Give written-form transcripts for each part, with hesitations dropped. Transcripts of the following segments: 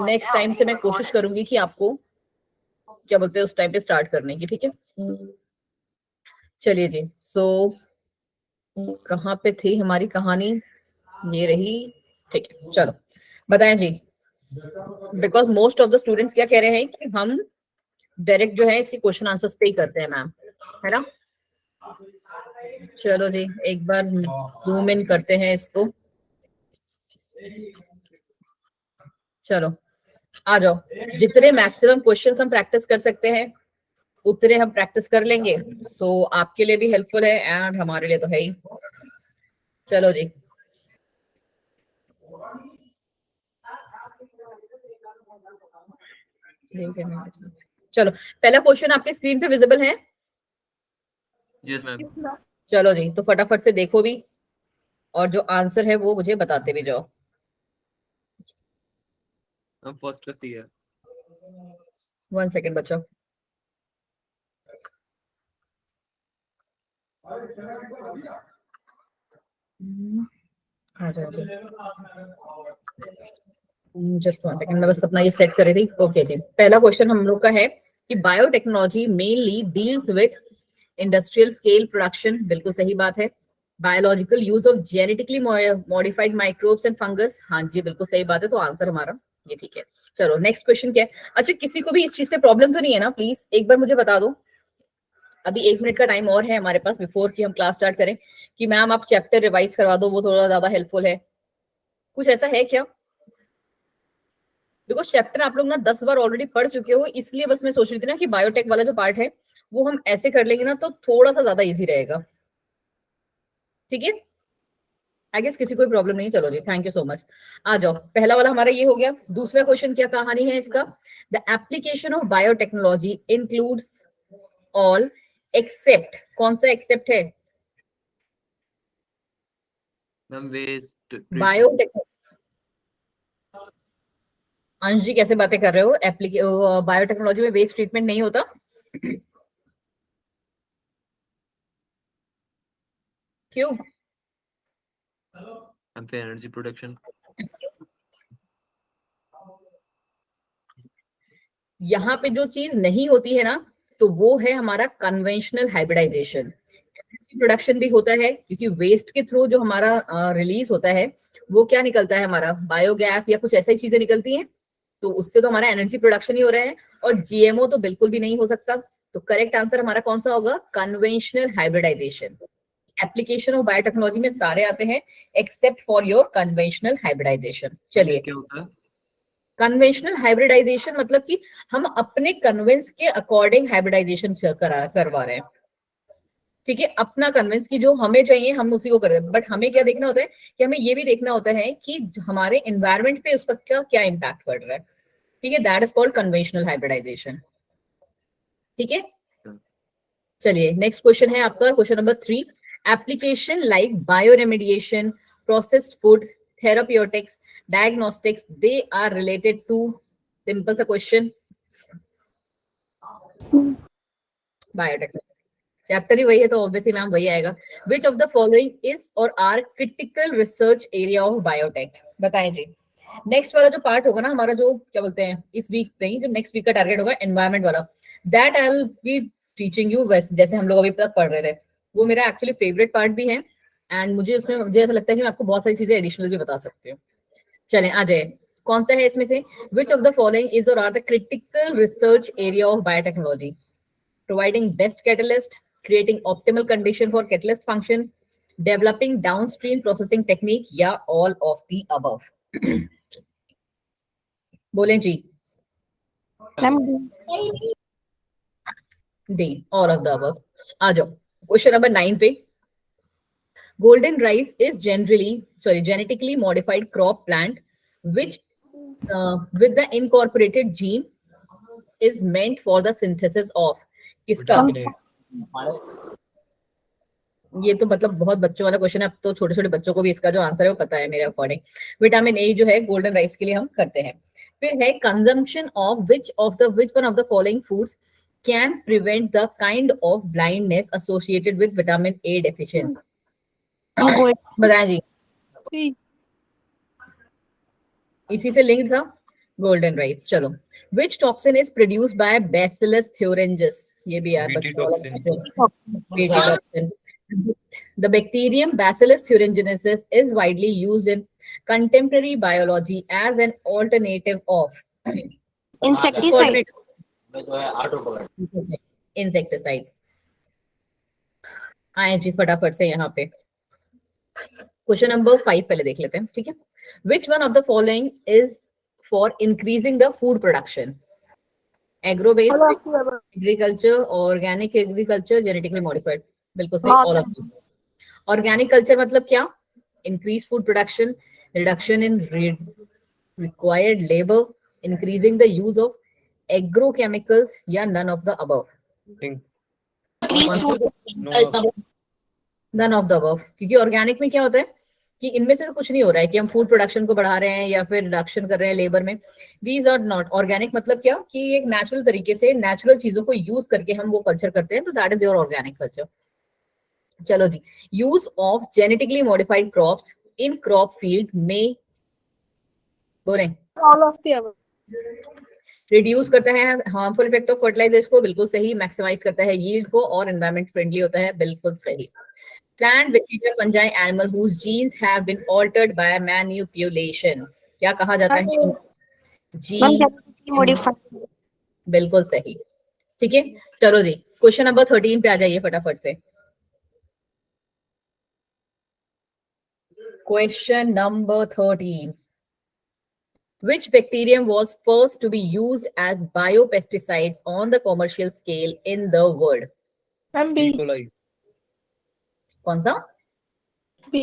Next time से मैं कोशिश करूंगी कि आपको क्या बोलते हैं उस टाइम पे स्टार्ट करने की, ठीक है। चलिए जी, सो कहाँ पे थी हमारी कहानी, ये रही, ठीक है। चलो बताएं जी, because most of the students क्या कह रहे हैं कि हम डायरेक्ट जो है इसके क्वेश्चन आंसर्स पे ही करते हैं मैम, है ना। चलो जी एक बार जूम इन करते हैं इसको, चलो आ जाओ। जितने मैक्सिमम क्वेश्चंस हम प्रैक्टिस कर सकते हैं उतने हम प्रैक्टिस कर लेंगे, सो आपके लिए भी हेल्पफुल है एंड हमारे लिए तो है ही। चलो जी, चलो पहला क्वेश्चन आपके स्क्रीन पे विजिबल है? Yes ma'am. चलो जी, तो फटाफट से देखो भी और जो आंसर है वो मुझे बताते भी जाओ। हम फर्स्ट का सी है। 1 सेकेंड बच्चों। आ जाओ, जस्ट 1 सेकेंड, मैं बस अपना ये सेट कर रही थी। ओके जी, पहला क्वेश्चन हम लोग का है कि biotechnology mainly deals with industrial scale production, बिल्कुल सही बात है। Biological use of genetically modified microbes and fungus, हाँ जी बिल्कुल सही बात है, तो आंसर हमारा ये ठीक है। चलो नेक्स्ट क्वेश्चन क्या है? अच्छा किसी को भी इस चीज से प्रॉब्लम तो नहीं है ना, प्लीज एक बार मुझे बता दो। अभी 1 मिनट का टाइम और है हमारे पास बिफोर कि हम क्लास स्टार्ट करें, कि मैम आप चैप्टर रिवाइज करवा दो, वो थोड़ा ज्यादा हेल्पफुल है। कुछ ऐसा है क्या? बिकॉज चैप्टर आप लोग ना 10 बार ऑलरेडी पढ़ चुके हो, इसलिए बस मैं सोच रही थी ना कि बायोटेक वाला जो पार्ट है वो हम ऐसे कर लेंगे ना तो थोड़ा सा ज्यादा इजी रहेगा, ठीक है। आई गेस किसी कोई प्रॉब्लम नहीं, चलो जी थैंक यू सो मच। आ जाओ, पहला वाला हमारा ये हो गया। दूसरा क्वेश्चन क्या कहानी है इसका? The application of biotechnology includes all except, कौन सा एक्सेप्ट है? मैम वेस्ट बायोटेक, अंश जी कैसे बातें कर रहे हो? बायोटेक्नोलॉजी में वेस्ट ट्रीटमेंट नहीं होता? क्यों? Energy production. यहाँ पे जो चीज नहीं होती है ना, तो वो है हमारा कन्वेंशनल हाइब्रिडाइजेशन। प्रोडक्शन भी होता है क्योंकि वेस्ट के थ्रू जो हमारा रिलीज होता है वो क्या निकलता है, हमारा बायोगैस या कुछ ऐसी चीजें निकलती हैं, तो उससे तो हमारा एनर्जी प्रोडक्शन ही हो रहा है। और जीएमओ तो बिल्कुल भी नहीं हो सकता, तो करेक्ट आंसर हमारा कौन सा होगा? Conventional hybridisation. Application of biotechnology में सारे आते हैं except for your conventional hybridisation. चलिए, क्या होता है? कन्वेंशनल हाइब्रिडाइजेशन मतलब कि हम अपने कन्वेंस के अकॉर्डिंग हाइब्रिडाइजेशन करवा रहे हैं, ठीक है। अपना कन्वेंस की जो हमें चाहिए हम उसी को कर रहे हैं, बट हमें क्या देखना होता है कि हमें ये भी देखना होता है कि हमारे एनवायरमेंट पे उसका क्या क्या इम्पैक्ट पड़ रहा है, ठीक है। That is called conventional hybridization, ठीक है। चलिए नेक्स्ट क्वेश्चन है आपका question number 3। Application like bioremediation, processed food, therapeutics, diagnostics, they are related to, simple सा क्वेश्चन, बायोटेक्नोलॉजी चैप्टर ही वही है तो ऑब्वियसली मैम वही आएगा। Which of the following is और are critical research area of biotech, बताएं जी। नेक्स्ट वाला जो पार्ट होगा ना हमारा, जो क्या बोलते हैं इस वीक नहीं, जो नेक्स्ट वीक का टारगेट होगा एनवायरमेंट वाला, that I will be teaching you जैसे हम लोग अभी तक पढ़ रहे थे। वो मेरा एक्चुअली फेवरेट पार्ट भी है एंड मुझे ऐसा लगता है कि मैं आपको बहुत सारी चीजें एडिशनल भी बता सकती हूँ। चलें आ जाए, कौन सा है इसमें से? Which of the following is और are the critical research area of biotechnology? Providing best catalyst, creating optimal condition for catalyst function, developing downstream processing technique, या all of the above? बोलें जी। D, all of the above। आ जाओ question number 9 पे। Golden rice is genetically modified crop plant which with the incorporated gene is meant for the synthesis of, किसका? ये तो मतलब बहुत बच्चों वाला क्वेश्चन है, अब तो छोटे छोटे बच्चों को भी इसका जो आंसर है वो पता है मेरे अकॉर्डिंग। विटामिन ए जो है गोल्डन राइस के लिए हम करते हैं। फिर है consumption of which one of the following foods can prevent the kind of blindness associated with vitamin A deficiency, बताएं जी। इसी से लिंक था गोल्डन राइस। चलो, which toxin is produced by bacillus thuringiensis? ये भी यार BT बच्चों वाला toxin. Question. BT toxin. The bacterium Bacillus thuringiensis is widely used in contemporary biology as an alternative of Insecticide. insecticides. आए जी फटाफट से यहाँ पे क्वेश्चन नंबर 5 पहले देख लेते हैं, ठीक है। Which one of the following is for increasing the food production? Agro based agriculture, organic agriculture, genetically modified? बिल्कुल सही, all of them. Organic culture मतलब क्या? Increase food production, reduction in required labor, increasing the use of agrochemicals, या none of the above? Increase food. None of the above, क्योंकि organic में क्या होता है कि इनमें से तो कुछ नहीं हो रहा है कि हम फूड प्रोडक्शन को बढ़ा रहे हैं या फिर रिडक्शन कर रहे हैं लेबर में। These are not organic. मतलब क्या कि एक नेचुरल तरीके से नेचुरल चीजों को यूज करके हम वो कल्चर करते हैं, तो that is your organic culture. चलो जी, use of genetically modified crops in crop field में बोले All of the above. Reduce करता है हार्मफुल इफेक्ट ऑफ फर्टिलाइजर्स को, बिल्कुल सही। मैक्सिमाइज करता है यील्ड को और एनवायरमेंट फ्रेंडली होता है, बिल्कुल सही। Plant, bacteria, fungi, animal whose genes have been altered by manipulation, क्या कहा जाता है? Ma'am, gene, genetically modified. बिल्कुल सही, ठीक है। चलो जी, क्वेश्चन नंबर 13 पे आ जाइए फटाफट से। Question number 13, which bacterium was first to be used as biopesticides on the commercial scale in the world? Ma'am, E. B. coli. कौन सा? B.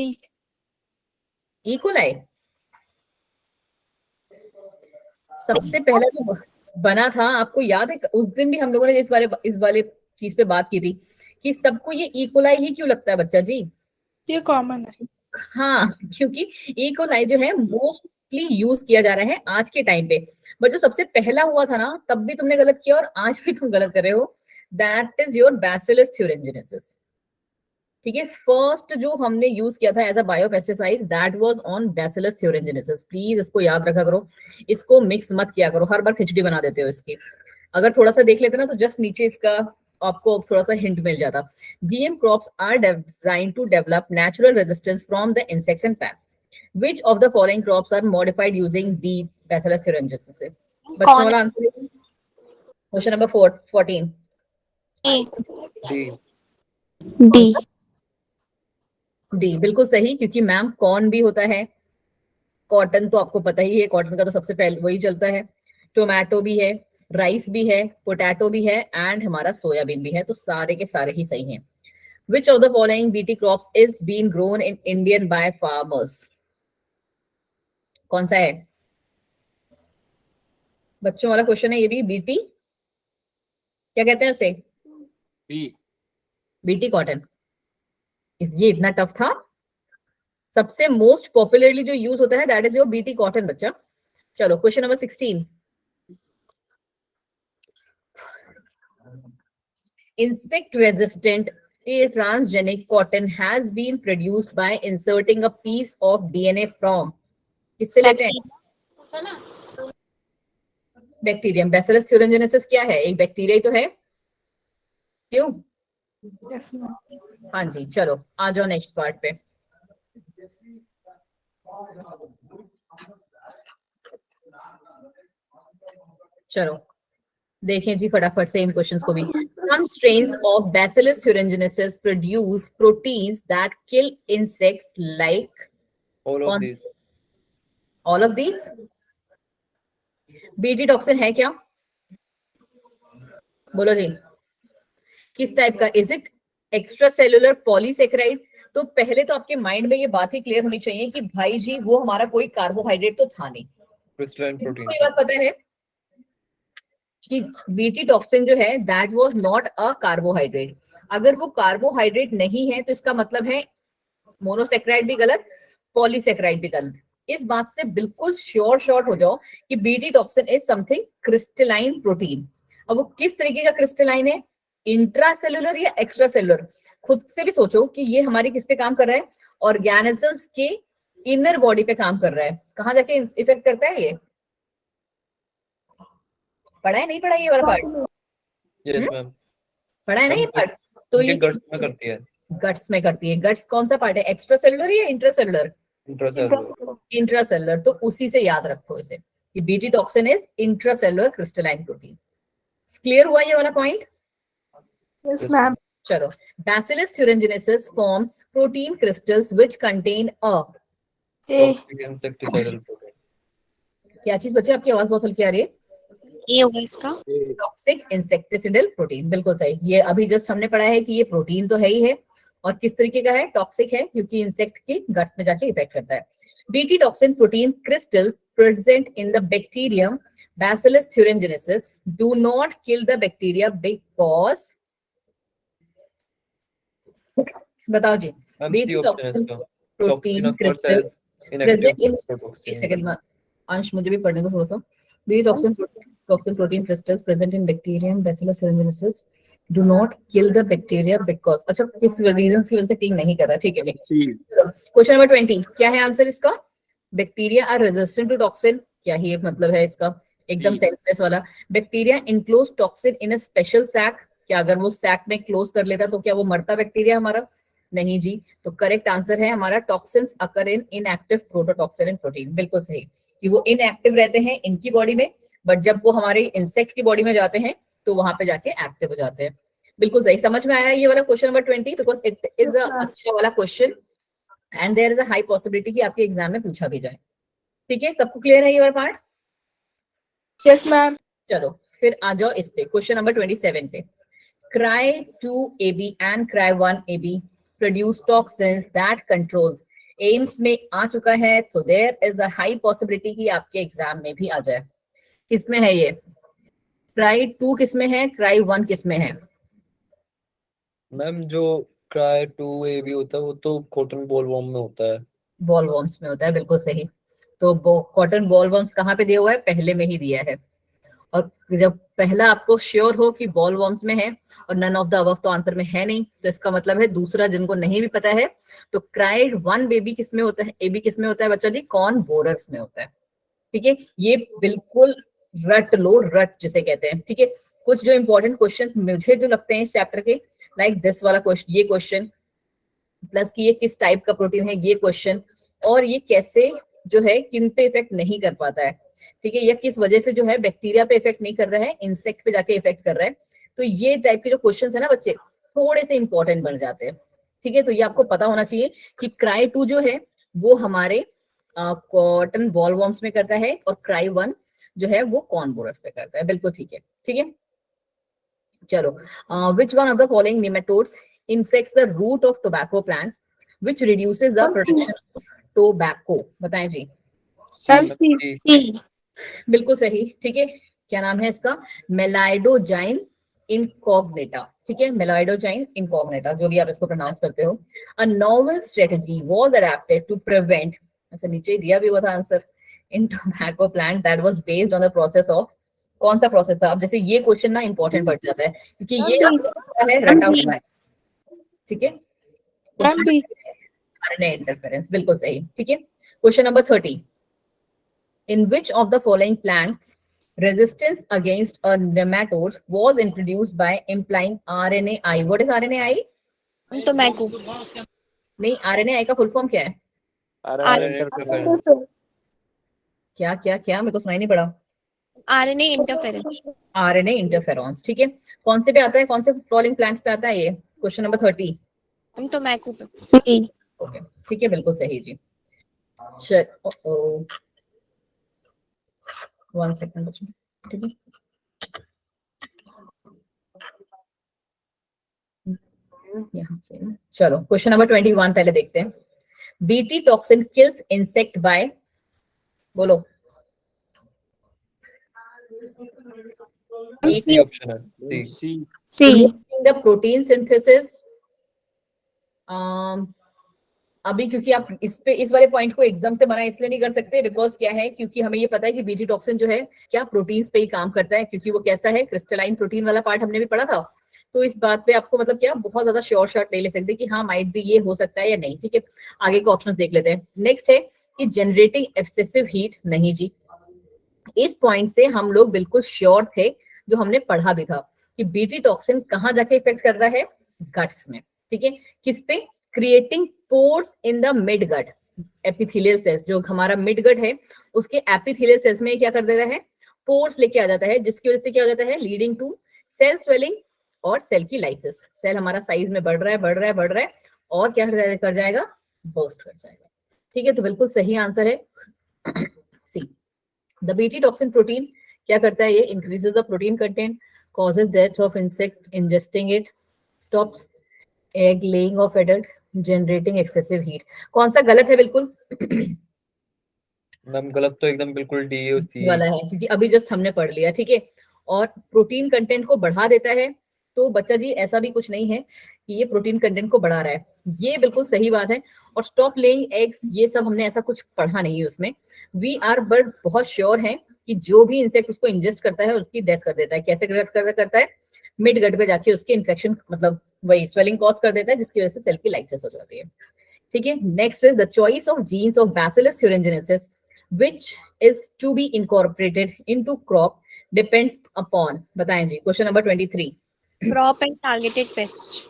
E coli. सबसे पहला जो बना था, आपको याद है उस दिन भी हम लोगों ने इस वाले चीज पे बात की थी कि सबको ये ई कोलाई ही क्यों लगता है बच्चा जी? ये कॉमन है। हाँ, क्योंकि ई कोलाई जो है मोस्टली यूज किया जा रहा है आज के टाइम पे, बट जो सबसे पहला हुआ था ना, तब भी तुमने गलत किया और आज भी तुम गलत कर रहे हो। That is your bacillus thuringiensis, ठीक है। फर्स्ट जो हमने यूज किया था as a biopesticide that was on bacillus thuringiensis। Please इसको याद रखा करो, इसको मिक्स मत किया करो, हर बार खिचड़ी बना देते हो इसकी। अगर थोड़ा सा देख लेते ना तो जस्ट नीचे इसका आपको थोड़ा सा हिंट मिल जाता। GM crops are designed to develop natural resistance from the insects and pests. Which of the following crops are modified using the Bacillus thuringiensis? बच्चों वाला answer question number 14। A. D. D. D, बिल्कुल सही, क्योंकि ma'am corn भी होता है, cotton तो आपको पता ही है, कॉटन का तो सबसे पहले वही चलता है, टोमेटो भी है, राइस भी है, पोटैटो भी है एंड हमारा सोयाबीन भी है, तो सारे के सारे ही सही हैं। Which of the following BT crops is being grown in Indian by farmers? कौन सा है? बच्चों वाला क्वेश्चन है ये भी। बीटी क्या कहते हैं उसे? B. BT cotton. ये इतना टफ था? सबसे मोस्ट पॉपुलरली जो यूज होता है that is your BT cotton बच्चा। चलो question number 16, insect resistant transgenic cotton has been produced by inserting a piece of DNA from, किससे लेते हैं? बैक्टीरियम। बैसिलस thuringiensis क्या है? एक बैक्टीरिया ही तो है, क्यों? Yes, ma'am. हाँ जी, चलो आ जाओ नेक्स्ट पार्ट पे। चलो देखें जी फटाफट से इन क्वेश्चंस को भी। Some strains of Bacillus thuringiensis produce proteins that kill insects like All of these. all of these. BT toxin है क्या? बोलो जी, किस टाइप का? Is it extra cellular polysaccharide? तो पहले तो आपके माइंड में ये बात ही क्लियर होनी चाहिए कि भाई जी वो हमारा कोई कार्बोहाइड्रेट तो था नहीं। Crystalline protein. ये बात पता है कि बीटी टॉक्सिन जो है that was not a carbohydrate. अगर वो कार्बोहाइड्रेट नहीं है तो इसका मतलब है मोनोसेक्राइड भी गलत, पॉलीसेक्राइड भी गलत। इस बात से बिल्कुल श्योर हो जाओ कि BT toxin is something crystalline protein. अब वो किस तरीके का क्रिस्टलाइन है, इंट्रासेलुलर या एक्स्ट्रा सेलुलर? खुद से भी सोचो कि ये हमारी किस पे काम कर रहा है? ऑर्गेनिजम्स के इनर बॉडी पे काम कर रहा है। कहाँ जाके इफेक्ट करता है ये? पढ़ा है नहीं पढ़ा ये वाला पार्ट? यस मैम, पढ़ा है ना ये पार्ट? तो ये ये गट्स में करती है, गट्स में करती है। गट्स कौन सा पार्ट है, एक्स्ट्रा सेलुलर या इंट्रासेलुलर? इंट्रासेलुलर। इंट्रासेलुलर, तो उसी से याद रखो इसे कि BT toxin is intracellular crystalline protein. Clear हुआ ये वाला पॉइंट? Yes, ma'am. चलो, Bacillus thuringiensis forms protein crystals which contain a A. Toxic insecticidal protein. क्या चीज बच्चे, आपकी आवाज बहुत हल्की आ रही है। ये होगा इसका। टॉक्सिक इंसेक्टिसिडल प्रोटीन, बिल्कुल सही। ये अभी जस्ट हमने पढ़ा है कि ये प्रोटीन तो है ही है, और किस तरीके का है, टॉक्सिक है, क्योंकि इंसेक्ट के गट्स में जाके इफेक्ट करता है। BT toxin protein crystals present in the bacterium Bacillus thuringiensis do not kill the bacteria because, बताओ जी। मैम बीटी सी ऑप्शन है टॉक्सिन इसका, protein toxin occurs crystal as inactive present in, एक protoxin. Second में अंश मुझे भी पढ़ने को थोड़ा सा। BT toxin protein crystals present in bacterium Bacillus thuringiensis do not kill the bacteria because, अच्छा किस रीजन की वजह से किल नहीं कर रहा, ठीक है। क्वेश्चन नंबर 20 क्या है आंसर इसका? Bacteria are resistant to toxin, क्या ही मतलब है इसका, एकदम सेंसलेस वाला। Bacteria enclose toxin in a special sac, क्या अगर वो सैक में क्लोज कर लेता तो क्या वो मरता बैक्टीरिया हमारा? नहीं जी। तो करेक्ट आंसर है हमारा toxins occur in inactive prototoxin and protein, बिल्कुल सही, कि वो इनएक्टिव रहते हैं इनकी बॉडी में, बट जब वो हमारे इंसेक्ट की बॉडी में जाते हैं तो वहां पे जाके एक्टिव हो जाते हैं। बिल्कुल सही, समझ में आया ये वाला question number 20, because it is a अच्छा वाला question and there is a high possibility कि आपके एग्जाम में पूछा भी जाए। ठीक है, सबको क्लियर है ये वाला पार्ट? Yes, ma'am. चलो फिर आ जाओ इस पे, क्वेश्चन नंबर 27 पे। Cry2AB and Cry1AB produce toxins that controls, AIIMS में आ चुका है, तो there is a high possibility कि आपके एग्जाम में भी आ जाए। किसमें है ये? Cry2 किसमें है, Cry1 किसमें है? मैम जो क्राई 2AB होता है वो तो कॉटन बॉलवर्म में होता है। बॉलवर्म्स में होता है, बिल्कुल सही। तो कॉटन बॉलवर्म्स कहाँ पे दिया हुआ है? पहले में ही दिया है। और जब पहला आपको श्योर हो कि बॉलवर्म्स में है और नन ऑफ द अबव तो आंसर में है नहीं, तो इसका मतलब है दूसरा जिनको नहीं भी पता है, तो Cry1 बेबी किसमें होता है, एबी किसमें होता है बच्चा जी? कॉर्न बोरर्स में होता है। ठीक है, ये बिल्कुल रट लो, रट जिसे कहते हैं। ठीक है, कुछ जो इंपॉर्टेंट क्वेश्चंस मुझे जो लगते हैं इस चैप्टर के, लाइक दिस वाला क्वेश्चन, ये क्वेश्चन, प्लस कि ये किस टाइप का प्रोटीन है ये क्वेश्चन, और ये कैसे जो है किन पे इफेक्ट नहीं कर पाता है, ठीक है, या किस वजह से जो है बैक्टीरिया पे इफेक्ट नहीं कर रहा है, इंसेक्ट पे जाके इफेक्ट कर रहा है। तो ये टाइप के जो क्वेश्चंस है ना बच्चे, थोड़े से इंपॉर्टेंट बन जाते हैं। ठीक है, तो ये आपको पता होना चाहिए कि Cry2 जो है वो हमारे कॉटन बॉलवर्म्स में करता है, और Cry1 जो है वो कॉर्न बोरर्स पे करता है, बिल्कुल ठीक है। ठीक है, चलो, which one of the following nematodes infects the root of tobacco plants which reduces the production of tobacco? बताएं जी। Ma'am, C. सी। बिल्कुल सही, ठीक है। क्या नाम है इसका? मेलाइडोजाइन इनकॉग्नेटा। ठीक है, मेलाइडोजाइन इनकॉग्नेटा, जो भी आप इसको प्रोनाउंस करते हो। A novel strategy was adapted to prevent, अच्छा नीचे ही दिया भी हुआ था answer, in tobacco plant that was based on the process of, कौन सा प्रोसेस था? अब जैसे ये क्वेश्चन ना इंपॉर्टेंट बढ़ जाता है क्योंकि ये आपको पता है रटा हुआ है। ठीक है, Ma'am, B. आरएनए इंटरफेरेंस, बिल्कुल सही। ठीक है, question number 30, in which of the following plants resistance against a nematode was introduced by implying RNAi? What is RNAi? तो मैकू। नहीं, RNAi का फुल फॉर्म क्या है? क्या क्या क्या, मेरे को सुनाई नहीं पड़ा। RNA interference. RNA interferons. ठीक है, कौन से पे आता है, कौन से फॉलोइंग प्लांट्स पे आता है ये? Question number 30। हम तो मैकू पे। सी। ओके, ठीक है, बिल्कुल सही जी। वन सेकंड, ठीक है, यहाँ से चलो क्वेश्चन नंबर 21 पहले देखते हैं। BT toxin kills insect by, बोलो। सी ऑप्शन है, सी। The protein synthesis. अभी क्योंकि आप इस वाले पॉइंट को एकदम से मना इसलिए नहीं कर सकते, बिकॉज क्या है, क्योंकि हमें ये पता है कि बीटी टॉक्सिन जो है क्या प्रोटीन्स पे ही काम करता है, क्योंकि वो कैसा है, क्रिस्टलाइन प्रोटीन वाला पार्ट हमने भी पढ़ा था। तो इस बात पे आपको मतलब क्या बहुत ज्यादा श्योर शॉट ले सकते हैं कि हाँ माइट भी ये हो सकता है या नहीं। ठीक है, आगे के ऑप्शन देख लेते हैं। नेक्स्ट है कि जनरेटिंग एक्सेसिव हीट, नहीं जी। इस पॉइंट से हम लोग बिल्कुल श्योर थे, जो हमने पढ़ा भी था, कि बीटी टॉक्सिन कहाँ जाके इफेक्ट कर रहा है, गट्स में, ठीक है। किस पे? Creating pores in the mid gut epithelial cells, जो हमारा मिड गट है उसके एपिथेलियल सेल्स में क्या कर देता है, पोर्स लेके आ जाता है, जिसकी वजह से क्या हो जाता है, लीडिंग टू सेल स्वेलिंग और सेल की लाइसिस। सेल हमारा साइज में बढ़ रहा है, बढ़ रहा है, बढ़ रहा है, और क्या कर जाएगा, बर्स्ट कर जाएगा, ठीक है। तो बिल्कुल सही आंसर है सी। द बीटी टॉक्सिन प्रोटीन क्या करता है, ये increases the protein content, causes death of insect ingesting it, stops egg laying of adult, generating excessive heat। कौन सा गलत है बिल्कुल? मैम गलत तो एकदम बिल्कुल डी और सी वाला है, क्योंकि अभी जस्ट हमने पढ़ लिया, ठीक है। और प्रोटीन कंटेंट को बढ़ा देता है, तो बच्चा जी ऐसा भी कुछ नहीं है कि ये प्रोटीन कंटेंट को बढ़ा रहा है, ये बिल्कुल सही बात है। और स्टॉप लेइंग एग्स, ये सब हमने ऐसा कुछ पढ़ा नहीं है उसमें। वी आर बट बहुत श्योर है कि जो भी इंसेक्ट उसको इंजेस्ट करता है उसकी डेथ कर देता है। कैसे डेथ करता है, मिड गट पे जाके उसके इन्फेक्शन, मतलब वही स्वेलिंग कॉज कर देता है, जिसकी वजह से सेल की लाइसिस हो जाती है, ठीक है। Next is the choice of jeans of bacillus thuringiensis which is to be incorporated into crop depends upon, बताएं जी, question number 23। Crop and targeted pest.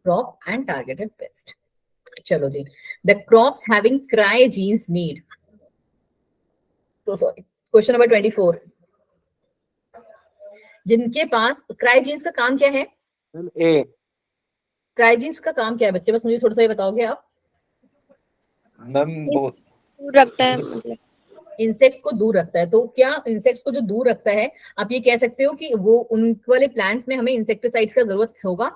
crop and targeted pest। चलो जी, the crops having cry genes need, तो sorry, question number 24, जिनके पास cry jeans का काम क्या है, ए। Cry jeans का काम क्या है बच्चे, बस मुझे थोड़ा सा ये बताओगे आप। मैम बहुत दूर रखता है मतलब। इंसेक्ट्स को दूर रखता है, तो क्या इंसेक्ट्स को जो दूर रखता है, आप ये कह सकते हो कि वो उन वाले प्लांट्स में हमें इंसेक्टिसाइड्स का जरूरत होगा?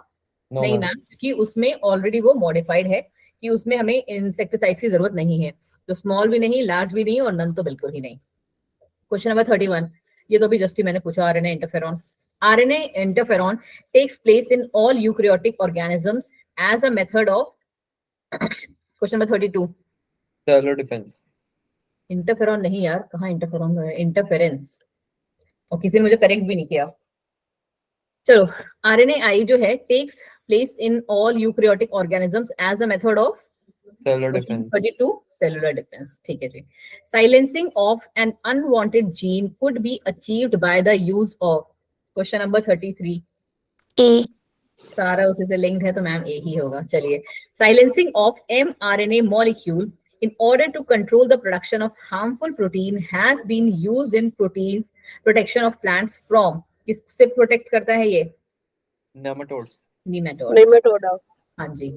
नो नहीं मैम, क्योंकि उसमें ऑलरेडी वो मॉडिफाइड है कि उसमें हमें इंसेक्टिसाइड्स की जरूरत नहीं है। तो स्मॉल भी नहीं, लार्ज भी नहीं, और नन तो बिल्कुल ही नहीं। क्वेश्चन नंबर 31, ये तो भी जस्ट ही मैंने पूछा, RNA interferon. RNA interferon takes place in all eukaryotic organisms as a method of, question number 32, cellular defence. Interferon नहीं यार, कहाँ इंटरफेरॉन है, इंटरफेरेंस, और किसी ने मुझे करेक्ट भी नहीं किया। चलो, आरएनए जो है takes place in all eukaryotic organisms as a method of, cellular question defence. 32, cellular defence, ठीक है जी। Silencing of an unwanted gene could be achieved by the use of, question number 33, A. सारा उसी से linked है तो ma'am ए ही होगा। चलिए, silencing of mRNA molecule in order to control the production of harmful protein has been used in proteins protection of plants from, किससे protect करता है ये, नेमाटोड्स। Nematodes, nematode. हाँ जी।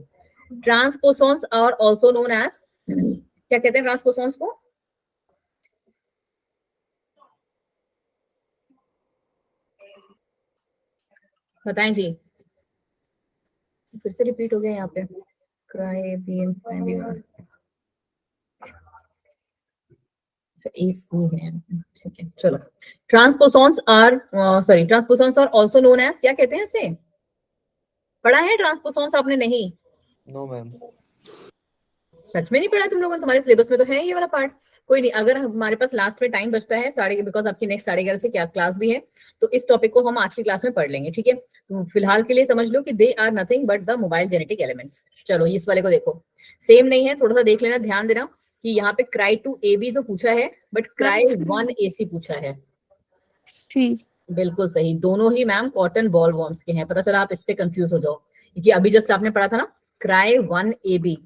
ट्रांसपोसॉन्स आर आल्सो नोन एज, क्या कहते हैं ट्रांसपोसॉन्स को, बताएं जी, फिर से रिपीट हो गया यहाँ पे, क्राइबीन AC है, ठीक है। चलो, ट्रांसपोसॉन्स आर आल्सो नोन एज, क्या कहते हैं उसे, पढ़ा है ट्रांसपोसॉन्स आपने? नहीं, नो मैम। सच में नहीं पढ़ा तुम लोगों ने? तुम्हारे सिलेबस में तो है ये वाला पार्ट। कोई नहीं, अगर हमारे पास लास्ट में टाइम बचता है साढ़े, बिकॉज आपकी नेक्स्ट 11:30 से क्या क्लास भी है, तो इस टॉपिक को हम आज की क्लास में पढ़ लेंगे, ठीक है। तो फिलहाल के लिए समझ लो कि they are nothing but the mobile genetic elements. चलो, इस वाले को देखो, सेम नहीं है, थोड़ा सा देख लेना, ध्यान देना कि यहाँ पे क्राई 2AB तो पूछा है, बट क्राई 1AC पूछा है। C. बिल्कुल सही, दोनों ही मैम कॉटन बॉल वॉर्म्स के हैं। पता चला आप इससे कंफ्यूज हो जाओ, क्योंकि अभी जस्ट आपने पढ़ा था ना क्राई 1AB,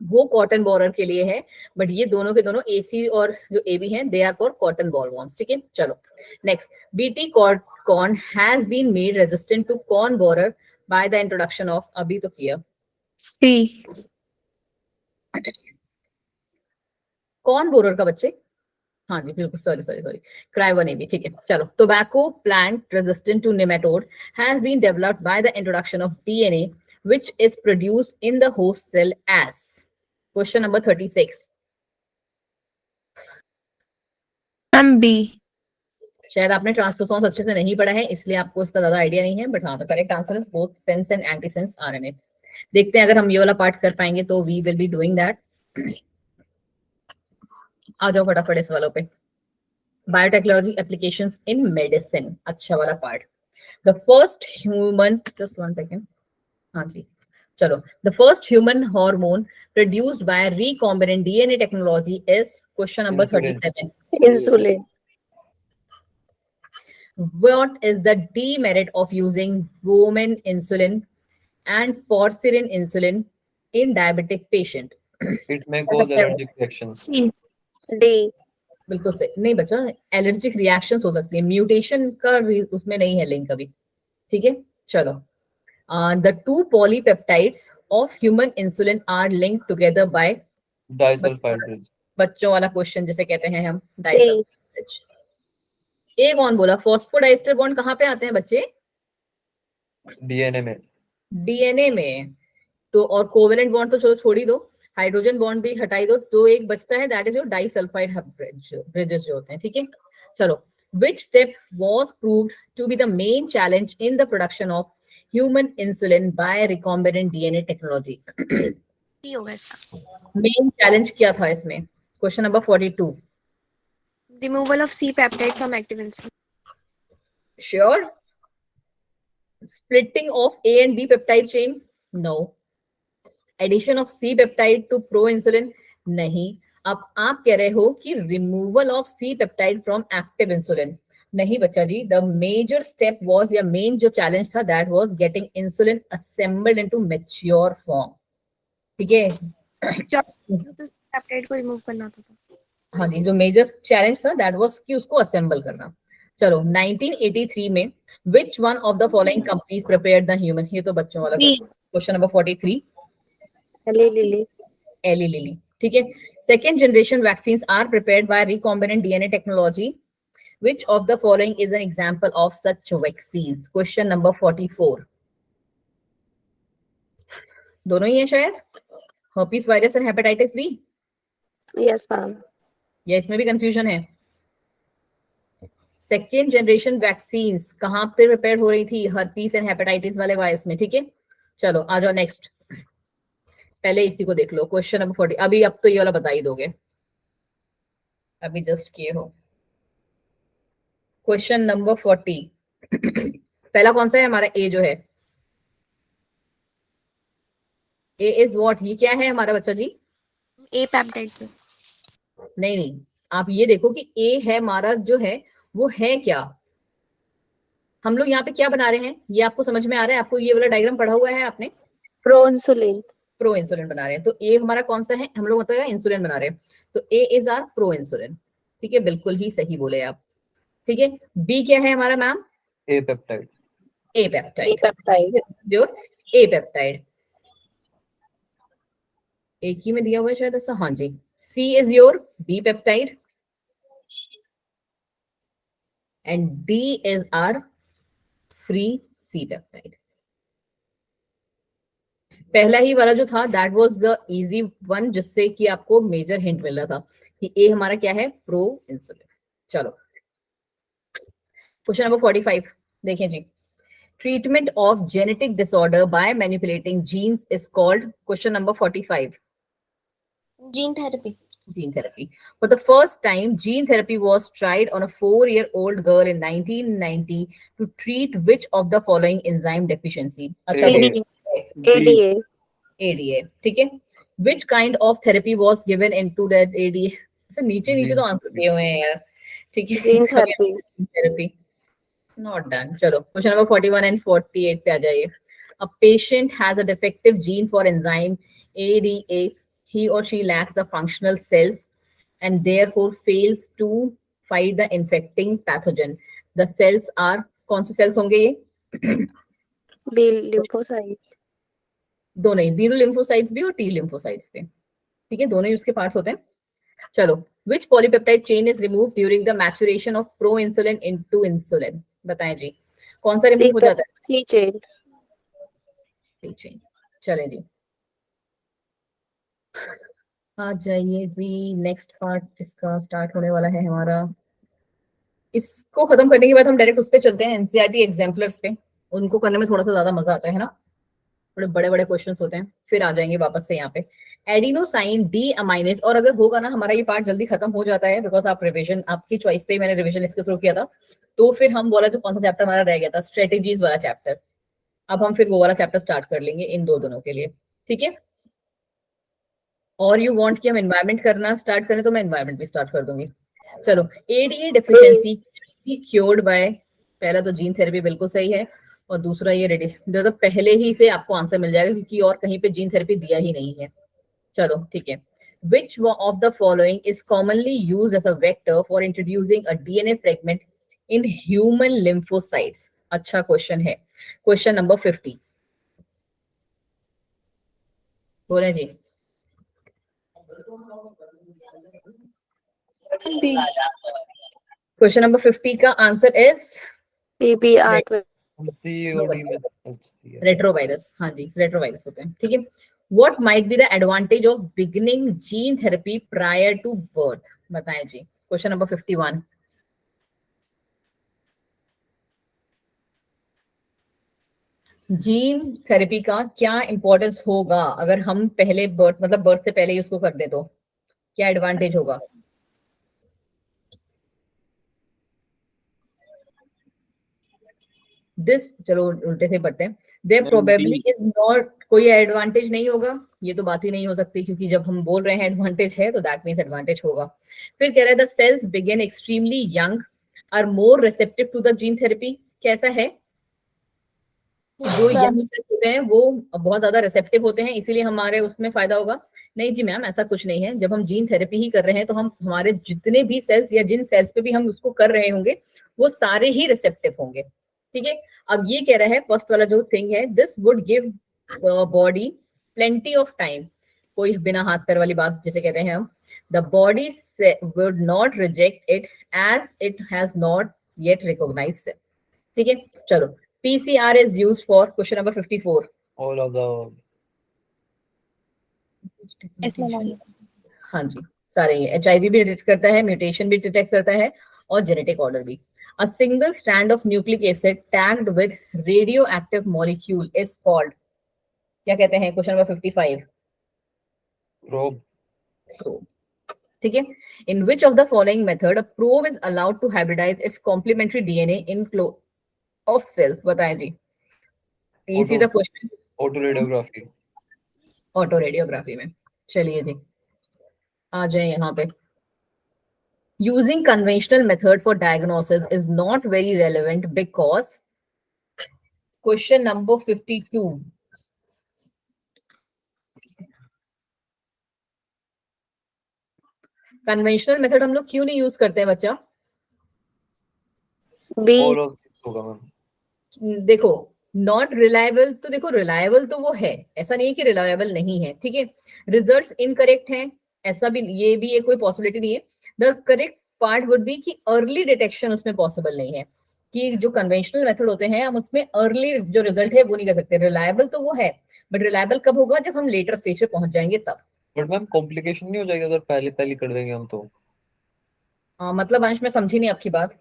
वो कॉटन बोरर के लिए है, बट ये दोनों के दोनों AC और जो AB हैं, they are for cotton boll worms, ठीक है। चलो next, Bt corn has been made resistant to corn borer by the introduction of, अभी तो किया, C. कॉर्न बोरर का बच्चे, हाँ जी बिल्कुल, सॉरी, क्राई 1AB, ठीक है। चलो, tobacco plant resistant to nematode has been developed by the introduction of DNA which is produced in the host cell as, question number 36, B. शायद आपने ट्रांसपोसॉन्स अच्छे से नहीं पढ़ा है, इसलिए आपको इसका ज्यादा आइडिया नहीं है, बट हाँ, the correct answer is both sense and antisense RNA. देखते हैं अगर हम ये वाला पार्ट कर पाएंगे, तो we will be doing that. आ जाओ फटाफट इस वालों पे, बायोटेक्नोलॉजी एप्लीकेशंस इन मेडिसिन, अच्छा वाला part. The first human, just 1 second, हाँ जी, चलो, the first human hormone produced by recombinant DNA technology is question number Insulin. 37. Insulin. What is the demerit of using Bowman insulin and porcine insulin in diabetic patient? It may cause allergic reactions. C. D. बिल्कुल सही नहीं बच्चा, allergic reactions हो सकती है, mutation का उसमें नहीं है लिंक अभी, ठीक है। चलो, the two polypeptides of human insulin are linked together by, Disulfide bridge. बच्चों वाला क्वेश्चन जिसे कहते हैं हम D. डाइसल्फाइड। ए कौन बोला? फॉस्फोडाइस्टर बॉन्ड कहाँ पे आते हैं बच्चे? DNA में. डीएनए में। तो और कोवेलेंट बॉन्ड तो चलो छोड़ ही दो, हाइड्रोजन बॉन्ड भी हटाई दो, तो एक बचता है, that is your disulphide bridges जो होते हैं, ठीक है। चलो, which step was proved to be the main challenge in the production of human insulin by recombinant DNA technology? D होगा इसका। मेन चैलेंज क्या था इसमें? Question number 42. Removal of C peptide from active insulin. Sure. Splitting of A and B peptide chain? No. Addition of C peptide to proinsulin? नहीं. अब आप कह रहे हो कि removal of C peptide from active insulin? नहीं बच्चा जी, the major step was, या main जो challenge था, that was getting insulin assembled into mature form. ठीक है? तो peptide को remove करना था। हाँ जी, जो मेजर चैलेंज था दैट वाज कि उसको असेंबल करना। चलो, 1983 में which one of the following companies prepared the human, ये तो बच्चों वाला question number 43, Eli Lilly. Eli Lilly, ठीक है। Second generation vaccines are prepared by recombinant DNA technology, which of the following is an example of such vaccines? Question number 44, दोनों ही है शायद, herpes virus and hepatitis B, Yes, ma'am. या इसमें भी confusion है? सेकेंड जनरेशन वैक्सीन्स कहाँ पे प्रिपेयर हो रही थी? हर्पीस एंड हेपेटाइटिस वाले वायरस में, ठीक है। चलो आ जाओ नेक्स्ट, पहले इसी को देख लो, क्वेश्चन नंबर 40। अभी अब तो ये वाला बता ही दोगे, अभी जस्ट किए हो। क्वेश्चन नंबर 40 पहला कौन सा है हमारा? ए जो है, ए इज व्हाट? ये क्या है हमारा बच्चा जी? A peptide। नहीं नहीं, आप ये देखो कि ए है हमारा जो है वो है क्या। हम लोग यहाँ पे क्या बना रहे हैं, ये आपको समझ में आ रहा है? आपको ये वाला डायग्राम पढ़ा हुआ है आपने? Proinsulin. प्रो इंसुलिन बना रहे हैं, तो ए हमारा कौन सा है? हम लोग मतलब इंसुलिन बना रहे हैं, तो ए इज आर प्रो इंसुलिन, ठीक है, बिल्कुल ही सही बोले आप, ठीक है। बी क्या है हमारा ma'am? A peptide. A peptide, Peptide. जो ए पेप्टाइड, एक ही में दिया हुआ है शायद ऐसा, हाँ जी। C is your B peptide and D is are free C peptide. पहला ही वाला जो था that was the easy one, जिससे कि आपको मेजर हिंट मिल रहा था कि ए हमारा क्या है? Proinsulin. चलो, क्वेश्चन नंबर 45 देखें जी। Treatment of genetic disorder by manipulating genes is called, question number 45, Gene therapy। gene therapy. For the first time, gene therapy was tried on a 4-year-old girl in 1990 to treat which of the following enzyme deficiency? अच्छा, ADA. ADA. ADA, ठीक है। Which kind of therapy was given into that ADA? अच्छा, नीचे नीचे तो answer दिए हुए हैं यार, ठीक है। Gene therapy. Therapy not done. चलो, क्वेश्चन नंबर 41 and 48 पे आ जाइए। A patient has a defective gene for enzyme ADA. He or she lacks the functional cells and therefore fails to fight the infecting pathogen. The cells are, कौन से cells होंगे ये? B lymphocyte. दोनों ही, B lymphocytes भी और T lymphocytes भी, ठीक है, दोनों ही उसके पार्ट्स होते हैं। चलो, which polypeptide chain is removed during the maturation of proinsulin into insulin? बताएं जी, कौन सा रिमूव हो जाता है? C chain. C chain। चलें जी, आ जाइए जी, नेक्स्ट पार्ट इसका स्टार्ट होने वाला है हमारा। इसको खत्म करने के बाद हम डायरेक्ट उस पे चलते हैं, एनसीईआरटी एग्जाम्पलर्स पे। उनको करने में थोड़ा सा ज्यादा मजा आता है ना, थोड़े बड़े बड़े क्वेश्चंस होते हैं। फिर आ जाएंगे वापस से यहाँ पे एडिनोसाइन डी अमाइनेज। और अगर होगा ना हमारा ये पार्ट जल्दी खत्म हो जाता है, बिकॉज आप रिविजन, आपकी चॉइस पे मैंने रिविजन इसके थ्रू किया था, तो फिर हम बोला जो कौन सा चैप्टर हमारा रह गया था, स्ट्रेटेजीज वाला चैप्टर, अब हम फिर वो वाला चैप्टर स्टार्ट कर लेंगे इन दो दिनों के लिए, ठीक है। और यू वांट कि हम एनवायरनमेंट करना स्टार्ट करें तो मैं एनवायरनमेंट भी स्टार्ट कर दूंगी। चलो, एडीए डेफिशिएंसी क्योर्ड बाय, पहला तो जीन थेरेपी बिल्कुल सही है, और दूसरा ये रेडी तो पहले ही से आपको आंसर मिल जाएगा क्योंकि और कहीं पे जीन थेरेपी दिया ही नहीं है। चलो ठीक है, which of the following is commonly used as a vector for introducing a DNA fragment in human lymphocytes? अच्छा क्वेश्चन है, क्वेश्चन नंबर 50 बोले जी। क्वेश्चन नंबर 50 का आंसर इज PBR12. COD में रेट्रोवायरस। हाँ जी, रेट्रोवायरस होते हैं, ठीक है। What might be the advantage of beginning gene therapy prior to birth? बताएं जी, क्वेश्चन नंबर 51। जीन थेरेपी का क्या इंपॉर्टेंस होगा अगर हम पहले बर्थ मतलब बर्थ से पहले ही उसको कर दे तो क्या एडवांटेज होगा? दिस, चलो उल्टे से पढ़ते हैं। देयर प्रोबेबली इज नॉट, कोई एडवांटेज नहीं होगा, ये तो बात ही नहीं हो सकती क्योंकि जब हम बोल रहे हैं एडवांटेज है तो दैट मींस एडवांटेज होगा। फिर कह रहा है the cells begin extremely young are more receptive to the gene therapy. कैसा है? जो यंग सेल्स होते हैं वो बहुत ज्यादा रिसेप्टिव होते हैं इसीलिए हमारे उसमें फायदा होगा। नहीं जी मैम, ऐसा कुछ नहीं है। जब हम जीन थेरेपी ही कर रहे हैं तो हम हमारे जितने भी सेल्स या जिन सेल्स पे भी हम उसको कर रहे होंगे वो सारे ही रिसेप्टिव होंगे, ठीक है। अब ये कह रहा है फर्स्ट वाला जो थिंग है, this would give body plenty of time, कोई बिना हाथ पैर वाली बात जिसे कहते हैं हम, the body would not reject it as it has not yet recognised, ठीक है। चलो, PCR is used for question number 54. all of the हाँ जी, सारे ये HIV भी डिटेक्ट करता है, म्यूटेशन भी डिटेक्ट करता है और जेनेटिक ऑर्डर भी। A single strand of nucleic acid tagged with radioactive molecule is called, क्या कहते हैं? Question number 55। probe ठीक है। In which of the following method a probe is allowed to hybridize its complementary DNA in flow of cells? बताएं जी, इसी the question. autoradiography auto radiography में। चलिए जी, आ जाए यहाँ पे। Using conventional method for diagnosis is not very relevant because question number 52. Conventional method हम लोग क्यों नहीं यूज करते हैं बच्चा? B. all of this होगा मैम। देखो, नॉट रिलायबल तो देखो, रिलायबल तो वो है, ऐसा नहीं है कि रिलायबल नहीं है, ठीक है। रिजल्ट्स इनकरेक्ट हैं, ऐसा भी, ये भी एक कोई पॉसिबिलिटी नहीं है। The correct part would be कि अर्ली डिटेक्शन उसमें पॉसिबल नहीं है, कि जो कन्वेंशनल मेथड होते हैं हम उसमें अर्ली जो रिजल्ट है वो नहीं कर सकते। रिलायबल तो वो है, बट रिलायबल कब होगा? जब हम लेटर स्टेज पे पहुंच जाएंगे तब। बट मैम कॉम्प्लिकेशन नहीं हो जाएगा अगर पहले पहले कर देंगे हम तो? मतलब अंश, मैं समझी नहीं आपकी बात।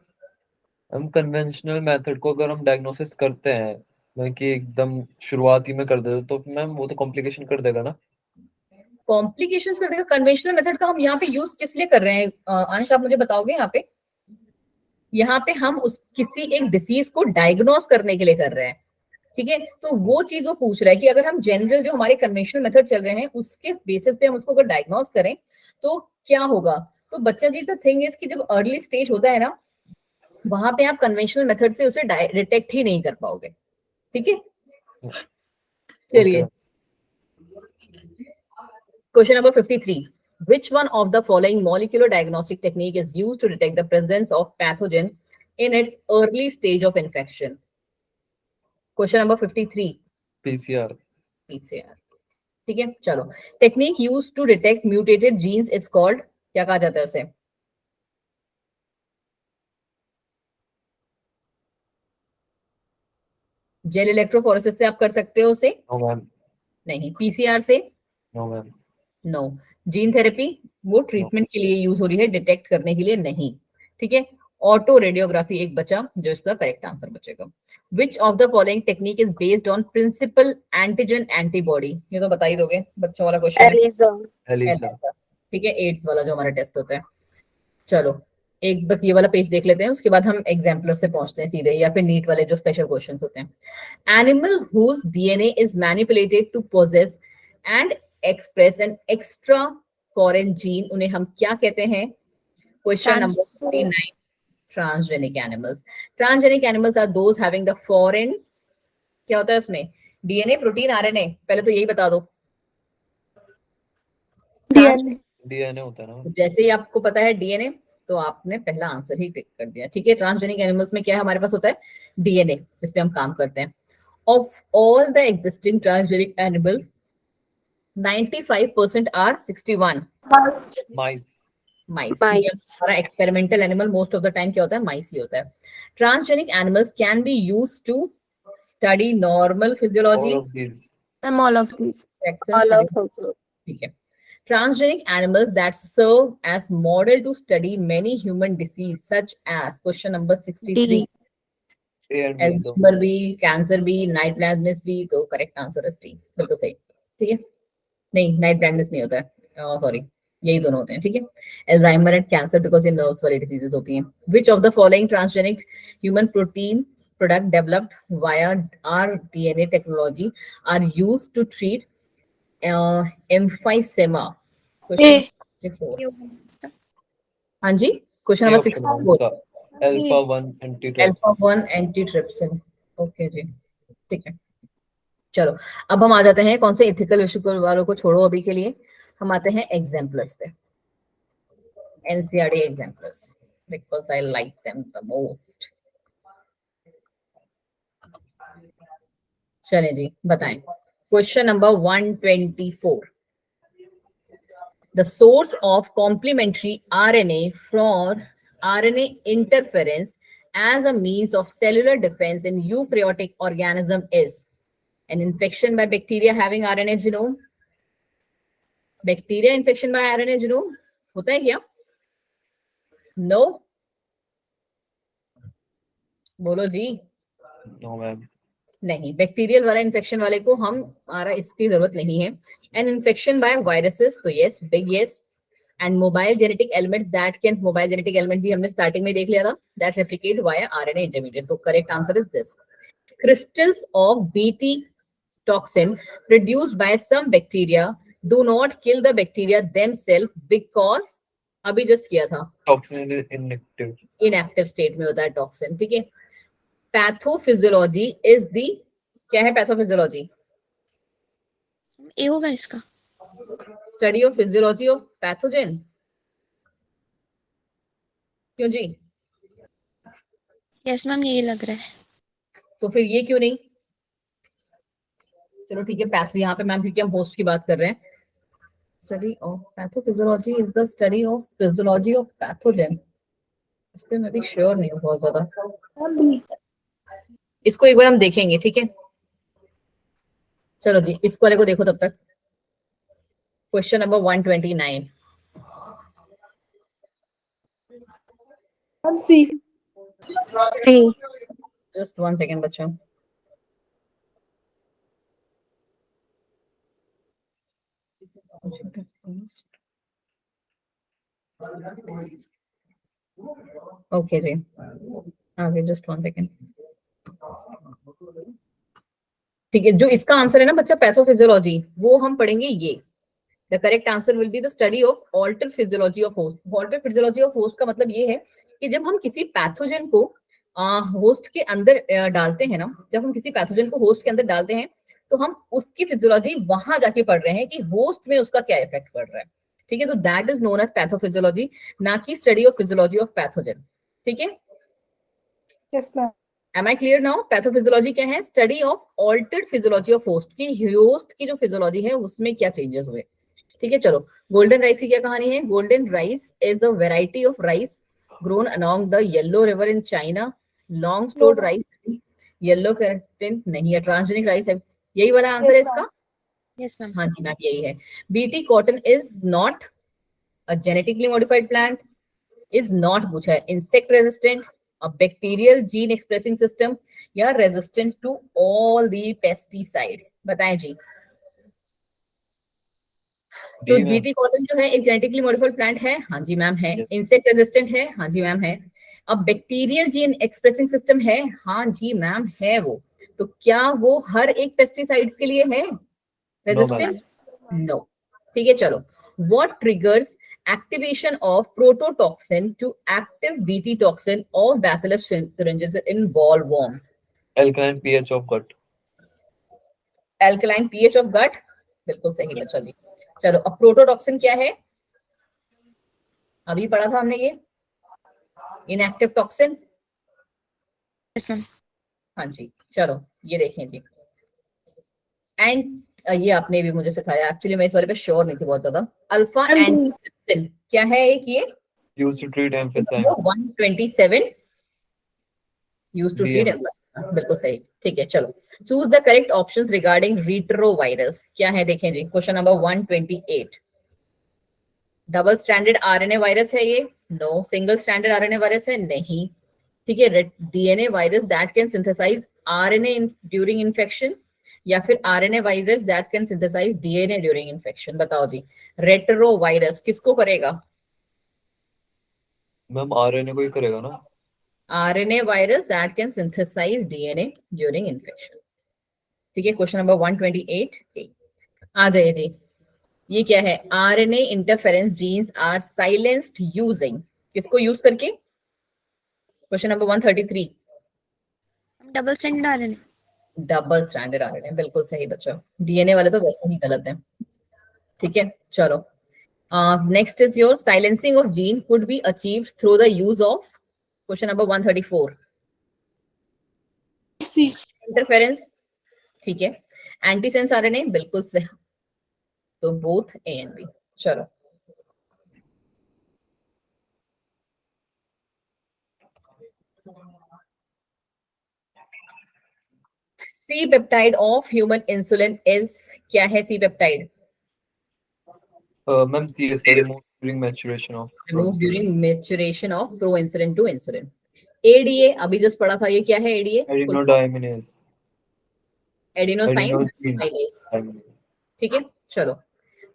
हम कन्वेंशनल मेथड को अगर हम डायग्नोसिस करते हैं मैं कि एकदम शुरुआती में कर देते तो मैम वो तो कॉम्प्लिकेशन कर देगा ना? कॉम्प्लिकेशंस कर देगा। कन्वेंशनल मेथड का हम यहाँ पे यूज किस लिए कर रहे हैं अंश, आप मुझे बताओगे? यहाँ पे हम उस किसी एक डिसीज को डायग्नोस करने के लिए कर रहे हैं, ठीक है। तो वो चीज वो पूछ रहा है कि अगर हम जनरल जो हमारे कन्वेंशनल मेथड चल रहे हैं उसके बेसिस पे हम उसको अगर डायग्नोस करें तो क्या होगा? तो बच्चा जी, द थिंग इज कि जब अर्ली स्टेज होता है ना, वहां पे आप कन्वेंशनल मेथड से उसे डिटेक्ट ही नहीं कर पाओगे, ठीक है। चलिए, question number 53। Which one of the following molecular diagnostic technique is used to detect the presence of pathogen in its early stage of infection? Question number 53. PCR PCR, ठीक है। चलो, technique used to detect mutated genes is called, क्या कहा जाता है उसे? Gel electrophoresis से आप कर सकते हो उसे? No ma'am. नहीं। पीसीआर से? No ma'am. No. Gene therapy वो ट्रीटमेंट के लिए यूज हो रही है, डिटेक्ट करने के लिए नहीं, ठीक है। ऑटो रेडियोग्राफी एक बचा जो इसका करेक्ट आंसर बचेगा। Which of the following technique is based on principle antigen antibody? ये तो बता ही दोगे, बच्चों वाला क्वेश्चन है। ELISA. एलिसा ठीक है, एड्स वाला जो हमारा टेस्ट होता है। चलो, एक बस ये वाला पेज देख लेते हैं, उसके बाद हम एग्जाम्पलर से पहुंचते हैं सीधे, या फिर नीट वाले जो स्पेशल क्वेश्चन होते हैं। Animal whose DNA is manipulated to possess and express an extra foreign gene, उन्हें हम क्या कहते हैं? Question number 49, transgenic animals. Transgenic animals are those having the foreign, क्या होता है उसमें? डीएनए, प्रोटीन, आरएनए, पहले तो यही बता दो। डीएनए होता है ना। जैसे ही आपको पता है डीएनए, तो आपने पहला आंसर ही टिक कर दिया, ठीक है। ट्रांसजेनिक एनिमल्स में क्या है हमारे पास होता है? डीएनए, जिस पे हम काम करते हैं। Of all the existing transgenic animals 95% are 61 mice. Mice, क्योंकि हमारा experimental animal most of the time क्या होता है? माइस ही होता है। Transgenic animals can be used to study normal physiology, all of this. All of these. ठीक है। Transgenic animals that serve as model to study many human disease such as question number 63, D. A and B दो। Alzheimer भी, cancer भी, night blindness भी, तो correct answer is D, बिल्कुल सही, ठीक है। नहीं, नाइट ब्लाइंडनेस नहीं होता है, सॉरी, यही दोनों होते हैं, ठीक है। एल्जाइमर एंड कैंसर बिकॉज ये नर्व्स वाली डिजीजेस होती हैं। विच of the following transgenic human protein product developed via rDNA technology are used to treat emphysema? Question 64. हाँ जी, question A number option 64, alpha 1 antitrypsin. Alpha 1 antitrypsin, okay जी, ठीक है। चलो, अब हम आ जाते हैं कौन से एथिकल इशू वालों को छोड़ो अभी के लिए, हम आते हैं एग्जाम्पलर्स पे, NCERT exemplars, because I like them the most. चलें जी, बताएं। Question number 124, the source of complementary RNA for RNA interference as a means of cellular defense in eukaryotic organism is an infection by bacteria having RNA genome. Bacteria infection by RNA genome होता है क्या? No, बोलो जी। No ma'am. नहीं, bacterial वाला infection वाले को हमारा इसकी जरूरत नहीं है। एन इन्फेक्शन बाय वायरसेस, तो yes, big yes. And mobile genetic element that can, mobile genetic element भी हमने स्टार्टिंग में देख लिया था, that replicate via RNA intermediate, तो correct answer is this. Crystals of BT toxin produced by some bacteria do not kill the bacteria themselves because, अभी just किया था, toxin is inactive. Inactive state में होता है टॉक्सिन, ठीक है। Pathophysiology is the, क्या है पैथोफिजियोलॉजी? ए होगा इसका। Study of physiology of pathogen, क्यों जी? यस मैम, यही लग रहा है। तो फिर ये क्यों नहीं? चलो ठीक है, पैथो यहाँ पे मैम, क्योंकि हम होस्ट की बात कर रहे हैं। Study of pathophysiology is the study of physiology of pathogen, इस पे मैं भी श्योर नहीं हूँ बहुत ज्यादा, इसको एक बार हम देखेंगे, ठीक है। चलो जी, इस वाले को देखो तब तक। Question number 129, C. Just 1 second बच्चों। ओके जी, आगे जस्ट 1 सेकेंड, ठीक है। जो इसका आंसर है ना बच्चा, पैथोफिजियोलॉजी, वो हम पढ़ेंगे ये। The correct answer will be the study of alter physiology of host. Alter physiology of host का मतलब ये है कि जब हम किसी पैथोजन को होस्ट के अंदर डालते हैं ना, जब हम किसी पैथोजन को होस्ट के अंदर डालते हैं, तो हम उसकी फिजियोलॉजी वहां जाके पढ़ रहे हैं कि होस्ट में उसका क्या इफेक्ट पड़ रहा है, ठीक है। तो that is known as pathophysiology, ना कि study of physiology of pathogen, ठीक है। Yes, ma'am. Am I clear now? Pathophysiology क्या है? Study of altered physiology of host, की होस्ट की जो फिजियोलॉजी है उसमें क्या चेंजेस हुए, ठीक है। चलो, गोल्डन राइस की क्या कहानी है? Golden rice is a variety of rice grown along the yellow river in China, long stored rice, yellow keratin नहीं है, ट्रांसजेनिक राइस है, यही वाला आंसर है इसका। Yes ma'am. हाँ जी मैम, यही है। BT cotton is not a genetically modified plant, is not पूछा है, insect resistant, a bacterial gene expressing system, या resistant to all the pesticides, बताएं जी। तो डी मैम। बीटी कॉटन जो है एक जेनेटिकली मॉडिफाइड प्लांट है, हाँ जी मैम है। इंसेक्ट रेजिस्टेंट है, हाँ जी मैम है। अब बैक्टीरियल जीन एक्सप्रेसिंग सिस्टम है, हाँ जी मैम है वो। तो क्या वो हर एक पेस्टिसाइड्स के लिए है रेजिस्टेंट? नो। ठीक है चलो, what triggers activation of prototoxin to active bt toxin or bacillus thuringiensis in ball worms? alkaline pH of gut. Alkaline pH of gut, बिल्कुल सही बच्चा जी। चलो अब प्रोटोटॉक्सिन क्या है, अभी पढ़ा था हमने ये, इनएक्टिव टॉक्सिन। Yes, ma'am. हाँ जी चलो ये देखें जी। एंड ये आपने भी मुझे सिखाया, एक्चुअली मैं इस वाले पे श्योर नहीं थी बहुत ज्यादा। अल्फा एंटीट्रिप्सिन क्या है एक ये? Used to treat emphysema. 127 used to treat DM. emphysema, बिल्कुल सही। ठीक है चलो, choose the correct options regarding retrovirus. क्या है देखें जी, question number 128। Double stranded RNA virus है ये? No. Single stranded RNA virus है? नहीं। ठीक है, DNA virus that can synthesise RNA during infection, या फिर RNA virus that can synthesise DNA during infection. बताओ जी, रेट्रो वायरस किसको करेगा? मैम आरएनए को ही करेगा ना। RNA virus that can synthesise DNA during infection. ठीक है, क्वेश्चन नंबर 128 आ जाइए जी। ये क्या है? RNA interference genes are silenced using, किसको यूज करके? Question number 133। Double stranded RNA. Double stranded RNA, बिल्कुल सही बच्चा। डीएनए वाले तो वैसे ही गलत है। ठीक है चलो, next is your silencing of gene could be achieved through the use of, question number 134, interference. ठीक है, एंटीसेंस आरएनए, बिल्कुल सही। तो बोथ ए एंड बी। चलो C peptide of human insulin is, क्या है C peptide? Ma'am CSK removed during maturation of remove during maturation of proinsulin to insulin. ADA अभी just पढ़ा था, ये क्या है एडीए? adenodiamynase. एडिनोसाइन Adenosine डाइनेज। amylase. ठीक है चलो,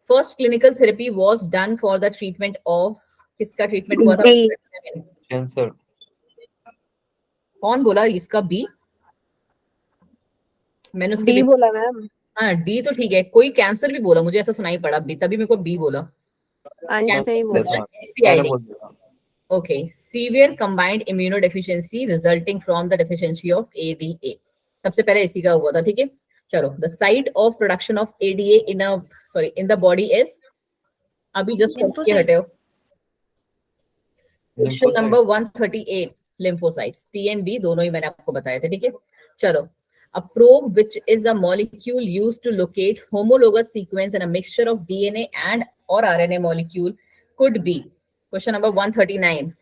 first clinical therapy was done for the treatment of, किसका ट्रीटमेंट हुआ था? B. Cancer. कौन बोला इसका बी? मैंने उसके B बोला मैम। हाँ डी तो ठीक है, कोई कैंसर भी बोला, मुझे ऐसा सुनाई पड़ा बी, तभी मेरे को बी बोला। अंश ने ही Yes, बोला। ma'am. मैंने बोल दिया। Okay, severe combined immunodeficiency resulting from the deficiency of ADA. सबसे पहले इसी का हुआ था। ठीक है चलो, the site of production of ADA in the body is, अभी just करके हटे हो। Question number 138, lymphocytes, T and B दोनों ही मैंने आपको बताए थे। ठीक है चलो, a probe which is a molecule used to locate homologous sequence in a mixture of DNA and or RNA molecule could be, question number 139.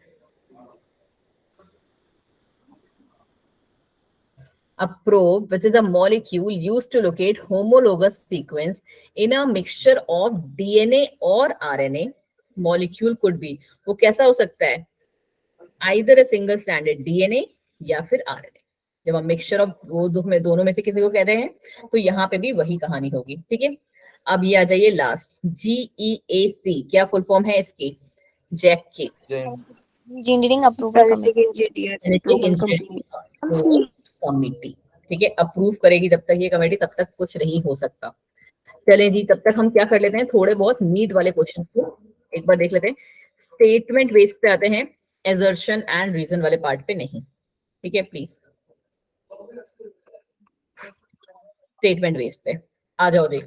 A probe which is a molecule used to locate homologous sequence in a mixture of DNA or RNA molecule could be, वो कैसा हो सकता है? Either a single stranded DNA या फिर RNA। जब हम mixture of वो दोनों में से किसी को कह रहे हैं, तो यहाँ पे भी वही कहानी होगी। ठीक है, अब ये आ जाइए लास्ट, GEAC क्या फुल फॉर्म है इसकी? जैक की Engineering approval committee. Genetic engineer approval committee. Committee. ठीक है, अप्रूव करेगी जब तक ये कमेटी, तब तक कुछ नहीं हो सकता। चलें जी, तब तक हम क्या कर लेते हैं, थोड़े बहुत नीड वाले क्वेश्चन को एक बार देख लेते हैं। स्टेटमेंट बेस पे आते हैं, एजर्शन एंड रीजन वाले पार्ट पे नहीं। ठीक है प्लीज, स्टेटमेंट बेस पे आ जाओ जी।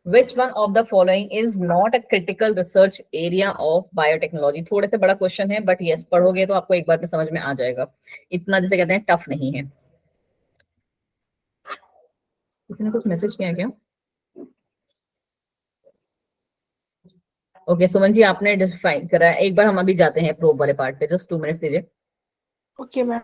Which one of the following is not a critical research area of biotechnology? थोड़े से बड़ा क्वेश्चन है, बट यस पढ़ोगे तो आपको एक बार में समझ में आ जाएगा, इतना जैसे कहते हैं टफ नहीं है। किसी ने कुछ मैसेज किया क्या? ओके सुमन जी, आपने डिफाइन करा है। एक बार हम अभी जाते हैं प्रोब वाले पार्ट पे, जस्ट 2 मिनट्स दीजिए। Okay ma'am.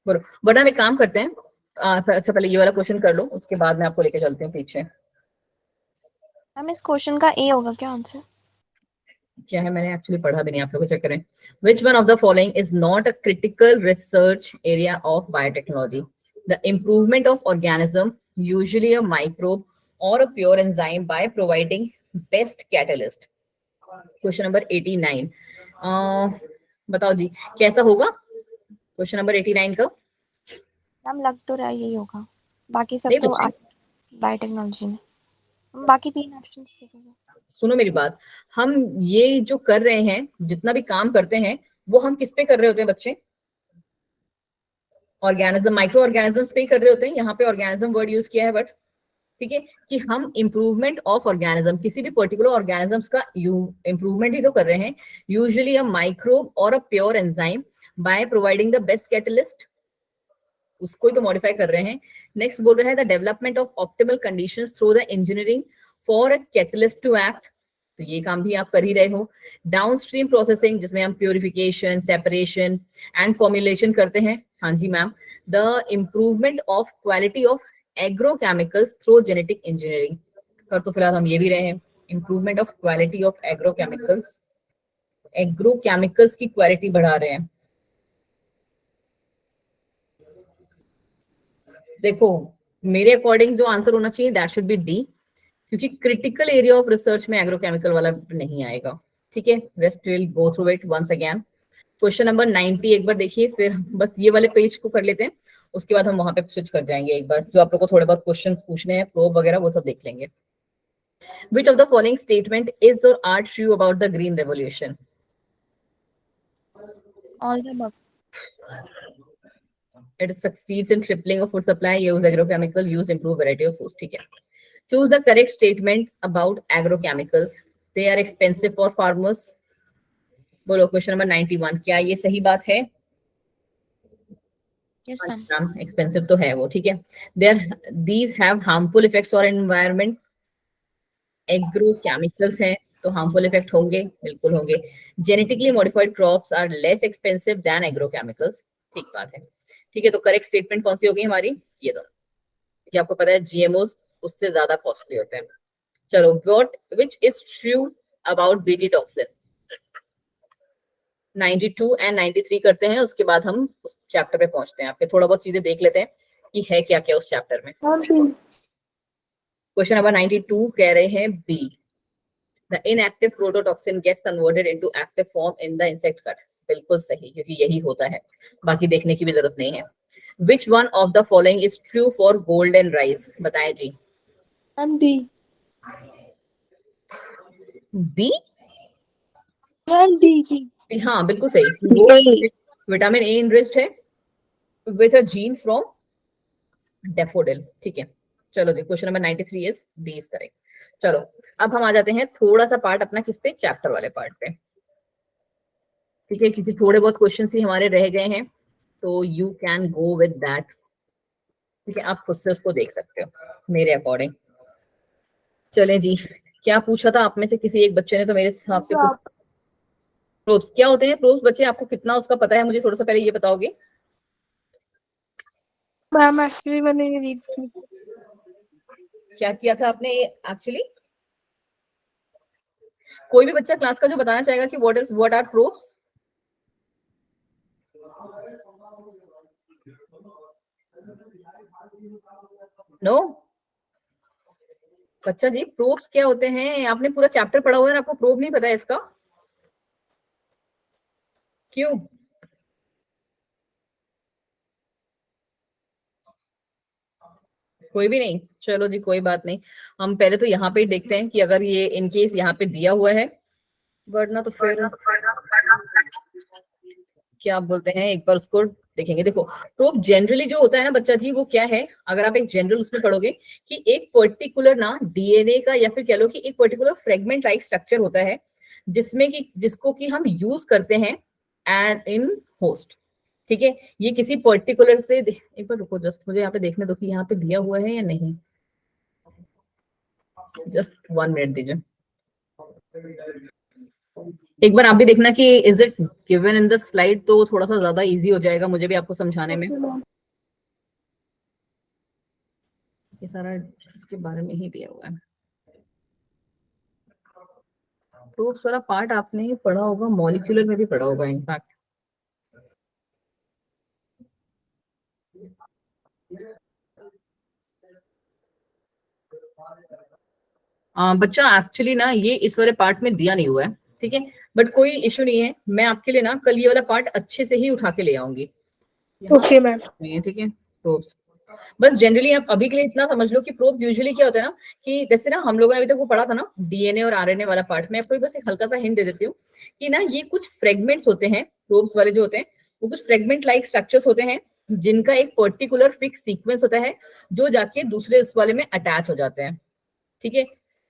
बोलो, बट हम एक काम करते हैं, अच्छा पहले ये वाला क्वेश्चन कर लो, उसके बाद में आपको लेके चलते हैं पीछे। मैम इस क्वेश्चन का ए होगा क्या आंसर? क्या है, मैंने एक्चुअली पढ़ा भी नहीं, आप लोग चेक करें। Which one of the following is not a critical research area of biotechnology? The improvement of organism, usually a microbe or a pure enzyme, by providing best catalyst. Question number 89. बताओ जी कैसा होगा question number 89 का? Ma'am लग तो रहा है यही होगा, बाकी सब नहीं तो बच्चे, बायोटेक्नोलॉजी में। हम बाकी 3 ऑप्शंस देखेंगे। सुनो मेरी बात, हम ये जो कर रहे हैं, जितना भी काम करते हैं, वो हम किस पे कर रहे होते हैं बच्चे? ऑर्गेनिज्म, माइक्रो ऑर्गेनिजम्स पे ही कर रहे होते हैं। यहाँ पे ऑर्गेनिज्म वर्ड यूज किया है, बट ठीक है कि हम इंप्रूवमेंट ऑफ ऑर्गेनिज्म, किसी भी पर्टिकुलर ऑर्गेनिजम्स का इंप्रूवमेंट ही तो कर रहे हैं, यूजुअली अ माइक्रोब और a pure enzyme by providing the best catalyst, उसको ही तो मॉडिफाई कर रहे हैं। नेक्स्ट बोल रहा है the development of optimal conditions through the engineering for a catalyst to act, तो ये काम भी आप कर ही रहे हो। डाउनस्ट्रीम प्रोसेसिंग, जिसमें हम प्योरिफिकेशन, सेपरेशन एंड फॉर्मुलेशन करते हैं, हाँ जी ma'am. The improvement of quality of agrochemicals through genetic engineering, कर तो फिलहाल हम ये भी रहे हैं, improvement of quality of agrochemicals, agrochemicals की क्वालिटी बढ़ा रहे हैं। देखो मेरे अकॉर्डिंग जो आंसर होना चाहिए दैट शुड बी डी, क्योंकि क्रिटिकल एरिया ऑफ रिसर्च में एग्रोकेमिकल वाला नहीं आएगा। ठीक है, rest will go through it once again. Question number 90 एक बार देखिए, फिर बस ये वाले पेज को कर लेते हैं, उसके बाद हम वहां पे स्विच कर जाएंगे। एक बार जो आप लोग को थोड़े बहुत क्वेश्चंस पूछने हैं, प्रोब वगैरह, वो सब देख लेंगे। Which of the following statement is or are true about the green revolution? All the above. It succeeds in tripling of food supply, use agrochemical, use improved variety of foods. ठीक है, choose the correct statement about agrochemicals. They are expensive for farmers. बोलो question number 91, क्या ये सही बात है? Yes ma'am. Expensive तो है वो, ठीक है। There these have harmful effects on environment, agrochemicals हैं तो हार्मफुल इफेक्ट होंगे, बिल्कुल होंगे। Genetically modified crops are less expensive than agrochemicals, ठीक बात है। ठीक है, तो करेक्ट स्टेटमेंट कौन सी होगी हमारी? ये दोनों, ये आपको पता है जीएमओस उससे ज्यादा कॉस्टली होते हैं। चलो, what which is true about BT toxin? 92 and 93 करते हैं, उसके बाद हम उस चैप्टर पे पहुंचते हैं। आपके थोड़ा बहुत चीजें देख लेते हैं कि है क्या क्या उस चैप्टर में। क्वेश्चन नंबर 92 कह रहे हैं B, the inactive prototoxin gets converted into active form in the insect gut, बिल्कुल सही, क्योंकि यही होता है, बाकी देखने की भी जरूरत नहीं है। Which one of the following is true for golden rice? बताएं जी। Ma'am D. B? Ma'am D जी। हाँ बिल्कुल सही, विटामिन ए इनरिच्ड है with a gene from daffodil. ठीक है, चलो जी, question number 93 is D is correct. चलो अब हम आ जाते हैं थोड़ा सा पार्ट अपना किस पे, चैप्टर वाले पार्ट पे। ठीक है, क्योंकि थोड़े बहुत क्वेश्चन ही हमारे रह गए हैं, तो you can go with that. ठीक है, आप खुद से उसको देख सकते हो मेरे अकॉर्डिंग। चलें जी, क्या पूछा था आप में से किसी एक बच्चे ने, तो मेरे हिसाब से कुछ प्रोब्स क्या होते हैं। प्रोब्स बच्चे आपको कितना उसका पता है, मुझे थोड़ा सा पहले ये बताओगे। मैम एक्चुअली मैंने ये रीड की। क्या किया था आपने एक्चुअली? कोई भी बच्चा क्लास का जो बताना चाहेगा कि व्हाट आर प्रोब्स? नो बच्चा जी, प्रोब्स क्या होते हैं? आपने पूरा चैप्टर पढ़ा हुआ है और आपको प्रोब नहीं पता है इसका? क्यों? कोई भी नहीं, चलो जी कोई बात नहीं। हम पहले तो यहाँ पे ही देखते हैं कि अगर ये इनकेस यहाँ पे दिया हुआ है, वरना तो फिर क्या बोलते हैं, एक बार उसको देखेंगे। देखो, प्रोब जनरली जो होता है ना बच्चा जी, वो क्या है, अगर आप एक जनरल उसमें पढ़ोगे कि एक पर्टिकुलर ना डीएनए का, या फिर कह लो कि एक पर्टिकुलर फ्रेगमेंट लाइक स्ट्रक्चर होता है, जिसमें कि जिसको कि हम यूज करते हैं एंड इन होस्ट। ठीक है, ये किसी पर्टिकुलर से, एक बार रुको जस्ट, मुझे यहाँ पे देखने दो कि यहाँ पे दिया हुआ है या नहीं, जस्ट 1 मिनट दीजिए। एक बार आप भी देखना कि is it given in the slide, तो थोड़ा सा ज्यादा इजी हो जाएगा मुझे भी आपको समझाने में। ये सारा इसके बारे में ही दिया हुआ है। प्रूफ्स वाला पार्ट आपने पढ़ा होगा, मॉलिक्यूलर में भी पढ़ा होगा इनफैक्ट। बच्चा एक्चुअली ना ये इस वाले पार्ट में दिया नहीं हुआ है, ठीक है, बट कोई इशू नहीं है, मैं आपके लिए ना कल ये वाला पार्ट अच्छे से ही उठा के ले आऊंगी। Okay ma'am. ठीक है, प्रोब्स बस जनरली आप अभी के लिए इतना समझ लो कि प्रोब्स यूजुअली क्या होता है ना, कि जैसे ना हम लोगों ने अभी तक वो पढ़ा था ना डीएनए और आरएनए वाला पार्ट, मैं आपको बस एक हल्का सा हिंट दे देती हूँ कि ना ये कुछ फ्रेगमेंट्स होते हैं, प्रोब्स वाले जो होते हैं वो कुछ फ्रेगमेंट लाइक स्ट्रक्चर्स होते हैं जिनका एक पर्टिकुलर फिक्स सीक्वेंस होता है जो जाके दूसरे इस वाले में अटैच हो जाते हैं, ठीक है,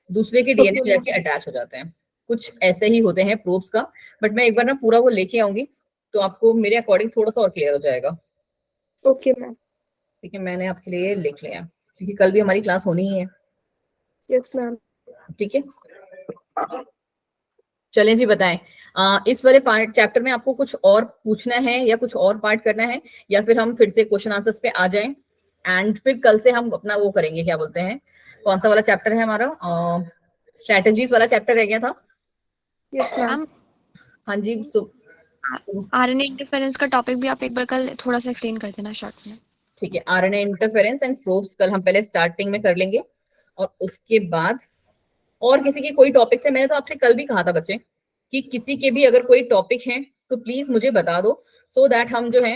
दूसरे के डीएनए में जाके अटैच हो जाते हैं, कुछ ऐसे ही होते हैं प्रोब्स का, बट मैं एक बार ना पूरा वो लेके आऊंगी तो आपको मेरे अकॉर्डिंग थोड़ा सा और क्लियर हो जाएगा। Okay ma'am. ठीक है, मैंने आपके लिए लिख लिया क्योंकि कल भी हमारी क्लास होनी ही है। Yes ma'am. ठीक है, चलें जी, बताएं इस वाले पार्ट चैप्टर में आपको कुछ और पूछना है या कुछ और पार्ट करना है, या फिर हम फिर से क्वेश्चन आंसर्स पे आ जाएं एंड फिर कल से हम अपना वो करेंगे, क्या बोलते हैं, कौन सा वाला चैप्टर है हमारा, स्ट्रेटजीज वाला चैप्टर रह गया था। Yes ma'am. हाँ जी, आरएनए इंटरफेरेंस का टॉपिक भी आप एक बार कल थोड़ा सा एक्सप्लेन कर देना शॉर्ट में। ठीक है, आरएनए इंटरफेरेंस एंड प्रोब्स कल हम पहले स्टार्टिंग में कर लेंगे, और उसके बाद और किसी के कोई टॉपिक से, मैंने तो आपसे कल भी कहा था बच्चे कि किसी के भी अगर कोई टॉपिक है तो प्लीज मुझे बता दो, सो दैट हम जो है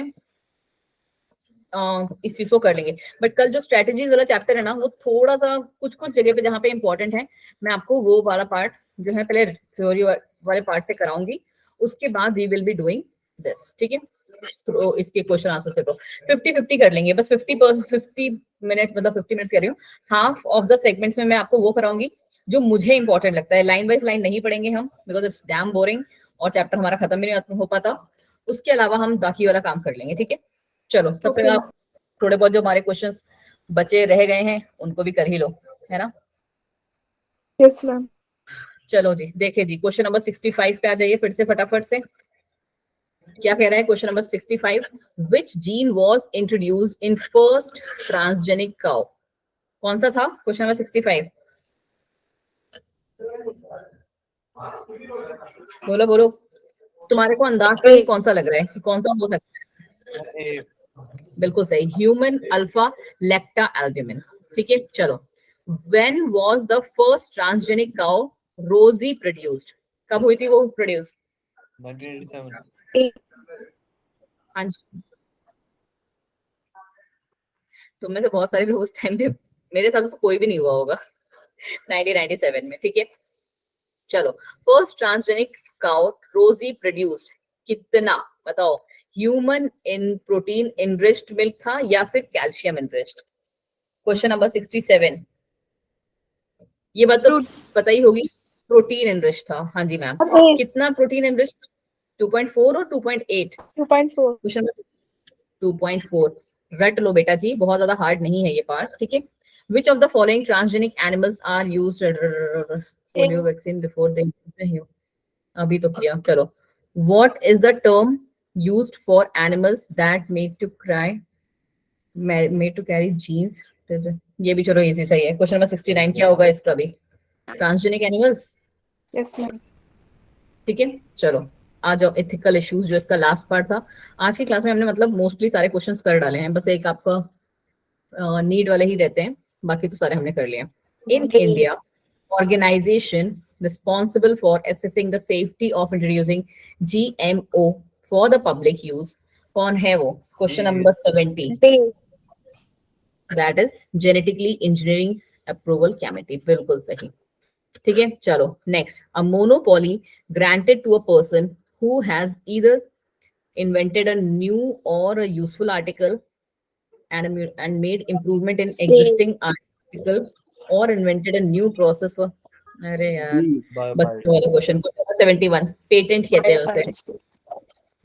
इस चीज को कर लेंगे। बट कल जो स्ट्रेटजीज वाला चैप्टर है ना वो थोड़ा सा कुछ कुछ जगह पे जहाँ पे इंपॉर्टेंट है मैं आपको वो वाला पार्ट जो है पहले थ्योरी वाले पार्ट से कराऊंगी, उसके बाद we will be doing this, ठीक है। तो इसके क्वेश्चन आंसर पे तो 50-50 कर लेंगे, बस 50 मिनट, मतलब 50 मिनट कह रही हूँ, हाफ ऑफ द सेगमेंट्स में मैं आपको वो कराऊंगी जो मुझे इंपॉर्टेंट लगता है। लाइन वाइज लाइन नहीं पढ़ेंगे हम, बिकॉज इट्स डैम बोरिंग और चैप्टर हमारा खत्म भी नहीं हो पाता। उसके अलावा हम बाकी वाला काम कर लेंगे, ठीक है। चलो तब तक आप थोड़े बहुत जो हमारे क्वेश्चंस बचे रह गए हैं उनको भी कर ही लो, है ना। Yes ma'am. चलो जी, देखिए जी, क्वेश्चन नंबर 65 पे आ जाइए फिर से फटाफट से। क्या कह रहा है question number 65, which gene was introduced in first transgenic cow. कौन सा था क्वेश्चन नंबर 65, बोलो बोलो, तुम्हारे को अंदाज से ही कौन सा लग रहा है कि कौन सा हो सकता है। बिल्कुल सही, ह्यूमन अल्फा लैक्टा एल्ब्यूमिन, ठीक है। चलो, when was the first transgenic cow रोजी प्रोड्यूस्ड, कब हुई थी वो प्रोड्यूस। 1987। हाँ जी, तुम में से बहुत सारे लोग उस टाइम पे, मेरे साथ तो कोई भी नहीं हुआ होगा 1997 में, ठीक है। चलो, फर्स्ट ट्रांसजेनिक काउ रोजी प्रोड्यूस्ड कितना, बताओ, human in protein enriched milk था या फिर कैल्शियम इनरिच्ड। क्वेश्चन नंबर 67, ये बात तो पता ही होगी, प्रोटीन इनरिच्ड था। हाँ जी मैम, कितना प्रोटीन इनरिच्ड, 2.4 और 2.8। 2.4। क्वेश्चन 2.4 रट लो बेटा जी, बहुत ज्यादा हार्ड नहीं है ये पार्ट, ठीक है। Which of the following transgenic animals are used polio vaccine before they, अभी तो किया। चलो, what is the term used for animals that made to cry, made to carry genes, ये भी चलो इजी सही है। क्वेश्चन नंबर 69 क्या होगा इसका भी, ट्रांसजेनिक एनिमल्स, यस मैम। ठीक है। चलो आ जाओ, एथिकल इश्यूज जो इसका लास्ट पार्ट था। आज की क्लास में हमने मतलब मोस्टली सारे क्वेश्चंस कर डाले हैं, बस एक आपका नीड वाले ही रहते हैं, बाकी तो सारे हमने कर लिए। In India, organization responsible for assessing the safety of introducing GMO for the public use, कौन है वो। Question number 70, that is genetically engineering approval committee, बिल्कुल सही, ठीक है। चलो next, a monopoly granted to a person who has either invented a new or a useful article and made improvement in existing article or invented a new process for, अरे यार बच्चों वाला question, 71, patent कहते हैं उसे।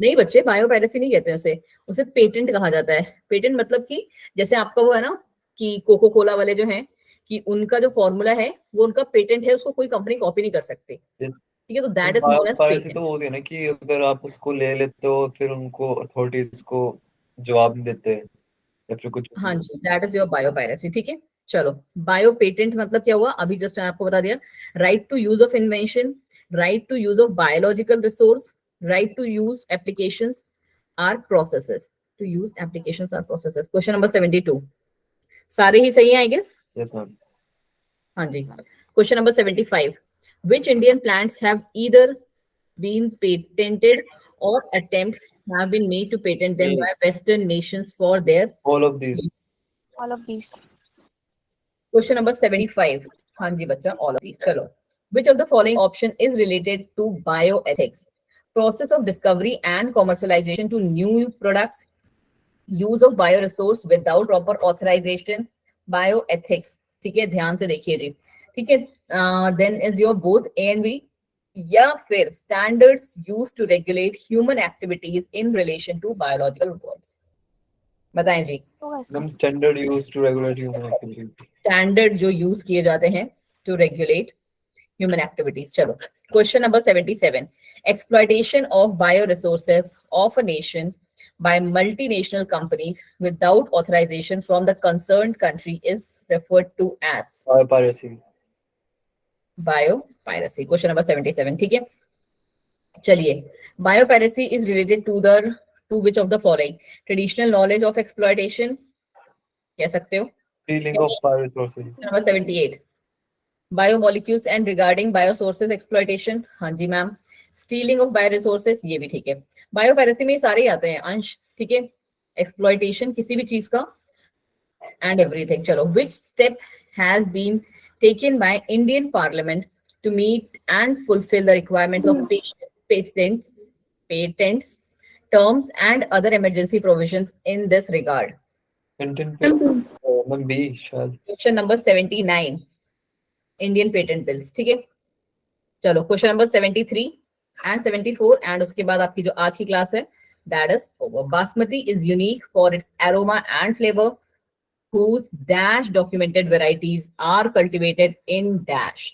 नहीं बच्चे, biopiracy नहीं कहते हैं उसे, उसे पेटेंट कहा जाता है। पेटेंट मतलब कि जैसे आपका वो है ना कि कोको कोला वाले जो हैं कि उनका जो फॉर्मूला है वो उनका पेटेंट है, उसको कोई कंपनी कॉपी नहीं कर सकती, ठीक है। तो that is known as biopiracy patent. तो वो होती है ना कि अगर आप उसको ले लेते हो फिर उनको अथॉरिटीज को जवाब नहीं देते या फिर कुछ। हाँ जी, दैट इज योर बायोपायरेसी, ठीक है। चलो, बायो पेटेंट मतलब क्या हुआ, अभी जस्ट आपको बता दिया, right to use of invention, right to use of biological resource, right to use applications or processes, to use applications or processes. Question number 72, सारे ही सही है आई गेस। Yes ma'am. हाँ जी, question number 75, which Indian plants have either been patented or attempts have been made to patent them by Western nations for their All of these. All of these. Question number 75. हाँ जी बच्चा, all of these. चलो. Which of the following option is related to bioethics? Process of discovery and commercialization to new products, use of bioresource without proper authorization, bioethics. ठीक है, ध्यान से देखिए जी. ठीक है, then is your both A and B, या फिर standards used to regulate human activities in relation to biological works. बताएं जी. तो ऐसा Some standard used to regulate human activity. Standard जो यूज किए जाते हैं टू रेगुलेट ह्यूमन एक्टिविटीज. चलो, question number 77, exploitation of bio resources of a nation by multinational companies without authorization from the concerned country is referred to as Biopiracy. biopiracy. Question number 77. ठीक है, चलिए. Biopiracy is related to which of the following? Traditional knowledge of exploitation, कह सकते हो. Stealing of bioresources. Number 78, biomolecules and regarding biosources exploitation. हाँ जी ma'am. Stealing of bioresources, ये भी ठीक है. बायोपायरेसी में सारे ही आते हैं अंश. ठीक है, एक्सप्लॉयटेशन किसी भी चीज का and everything. चलो, which step has been taken by Indian Parliament to meet and fulfill the requirements of patents, terms and other emergency provisions in this regard? Content Number B शायद. Question number 79, Indian patent bills. ठीक है, चलो. Question number 73 and 74 and उसके बाद आपकी जो आज की क्लास है that is over. Basmati is unique for its aroma and flavor, whose dash documented varieties are cultivated in dash.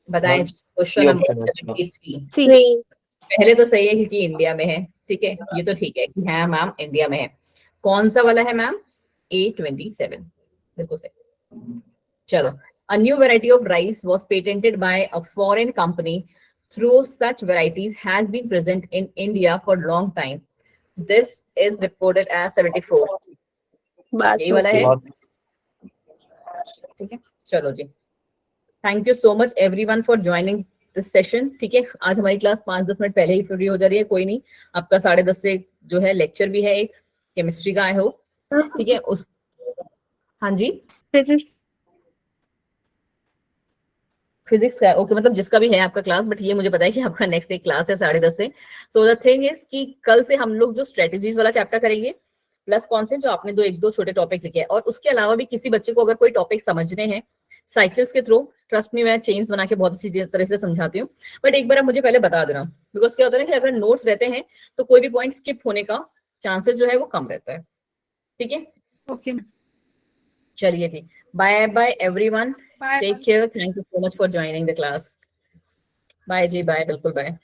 बताएं. Question number 73. पहले तो सही है क्योंकि इंडिया में है. ठीक है, ये तो ठीक है कि हाँ मैम इंडिया में है. कौन सा वाला है मैम? A27, बिल्कुल सही. चलो, a new variety of rice was patented by a foreign company. Through such varieties has been present in India for long time. This is reported as 74. ये वाला है. ठीक है, चलो जी. Thank you so much everyone for joining this session. ठीक है, आज हमारी क्लास 5-10 मिनट पहले ही फ्री हो जा रही है. कोई नहीं, आपका 10:30 से जो है लेक्चर भी है एक केमिस्ट्री का, आई होप. ठीक है, उस हाँ जी फिजिक्स का. ओके, मतलब जिसका भी है आपका क्लास, बट ये मुझे पता है कि आपका नेक्स्ट एक क्लास है 10:30 से. सो द थिंग इज कि कल से हम लोग जो स्ट्रेटेजीज वाला चैप्टर करेंगे, प्लस कौन से जो आपने एक दो छोटे टॉपिक लिखे हैं, और उसके अलावा भी किसी बच्चे को अगर कोई टॉपिक समझने हैं साइकिल्स के थ्रू, ट्रस्ट मी मैं चेन्स बना के बहुत अच्छी तरह से समझाती हूँ. बट एक बार आप मुझे पहले बता देना, बिकॉज क्या होता है ना कि अगर नोट्स रहते हैं तो कोई भी पॉइंट स्किप होने का चांसेस जो है वो कम रहता है. ठीक है, Okay. चलिए जी. Bye bye everyone, take care, thank you so much for joining the class. Bye जी, बाय, बिल्कुल बाय.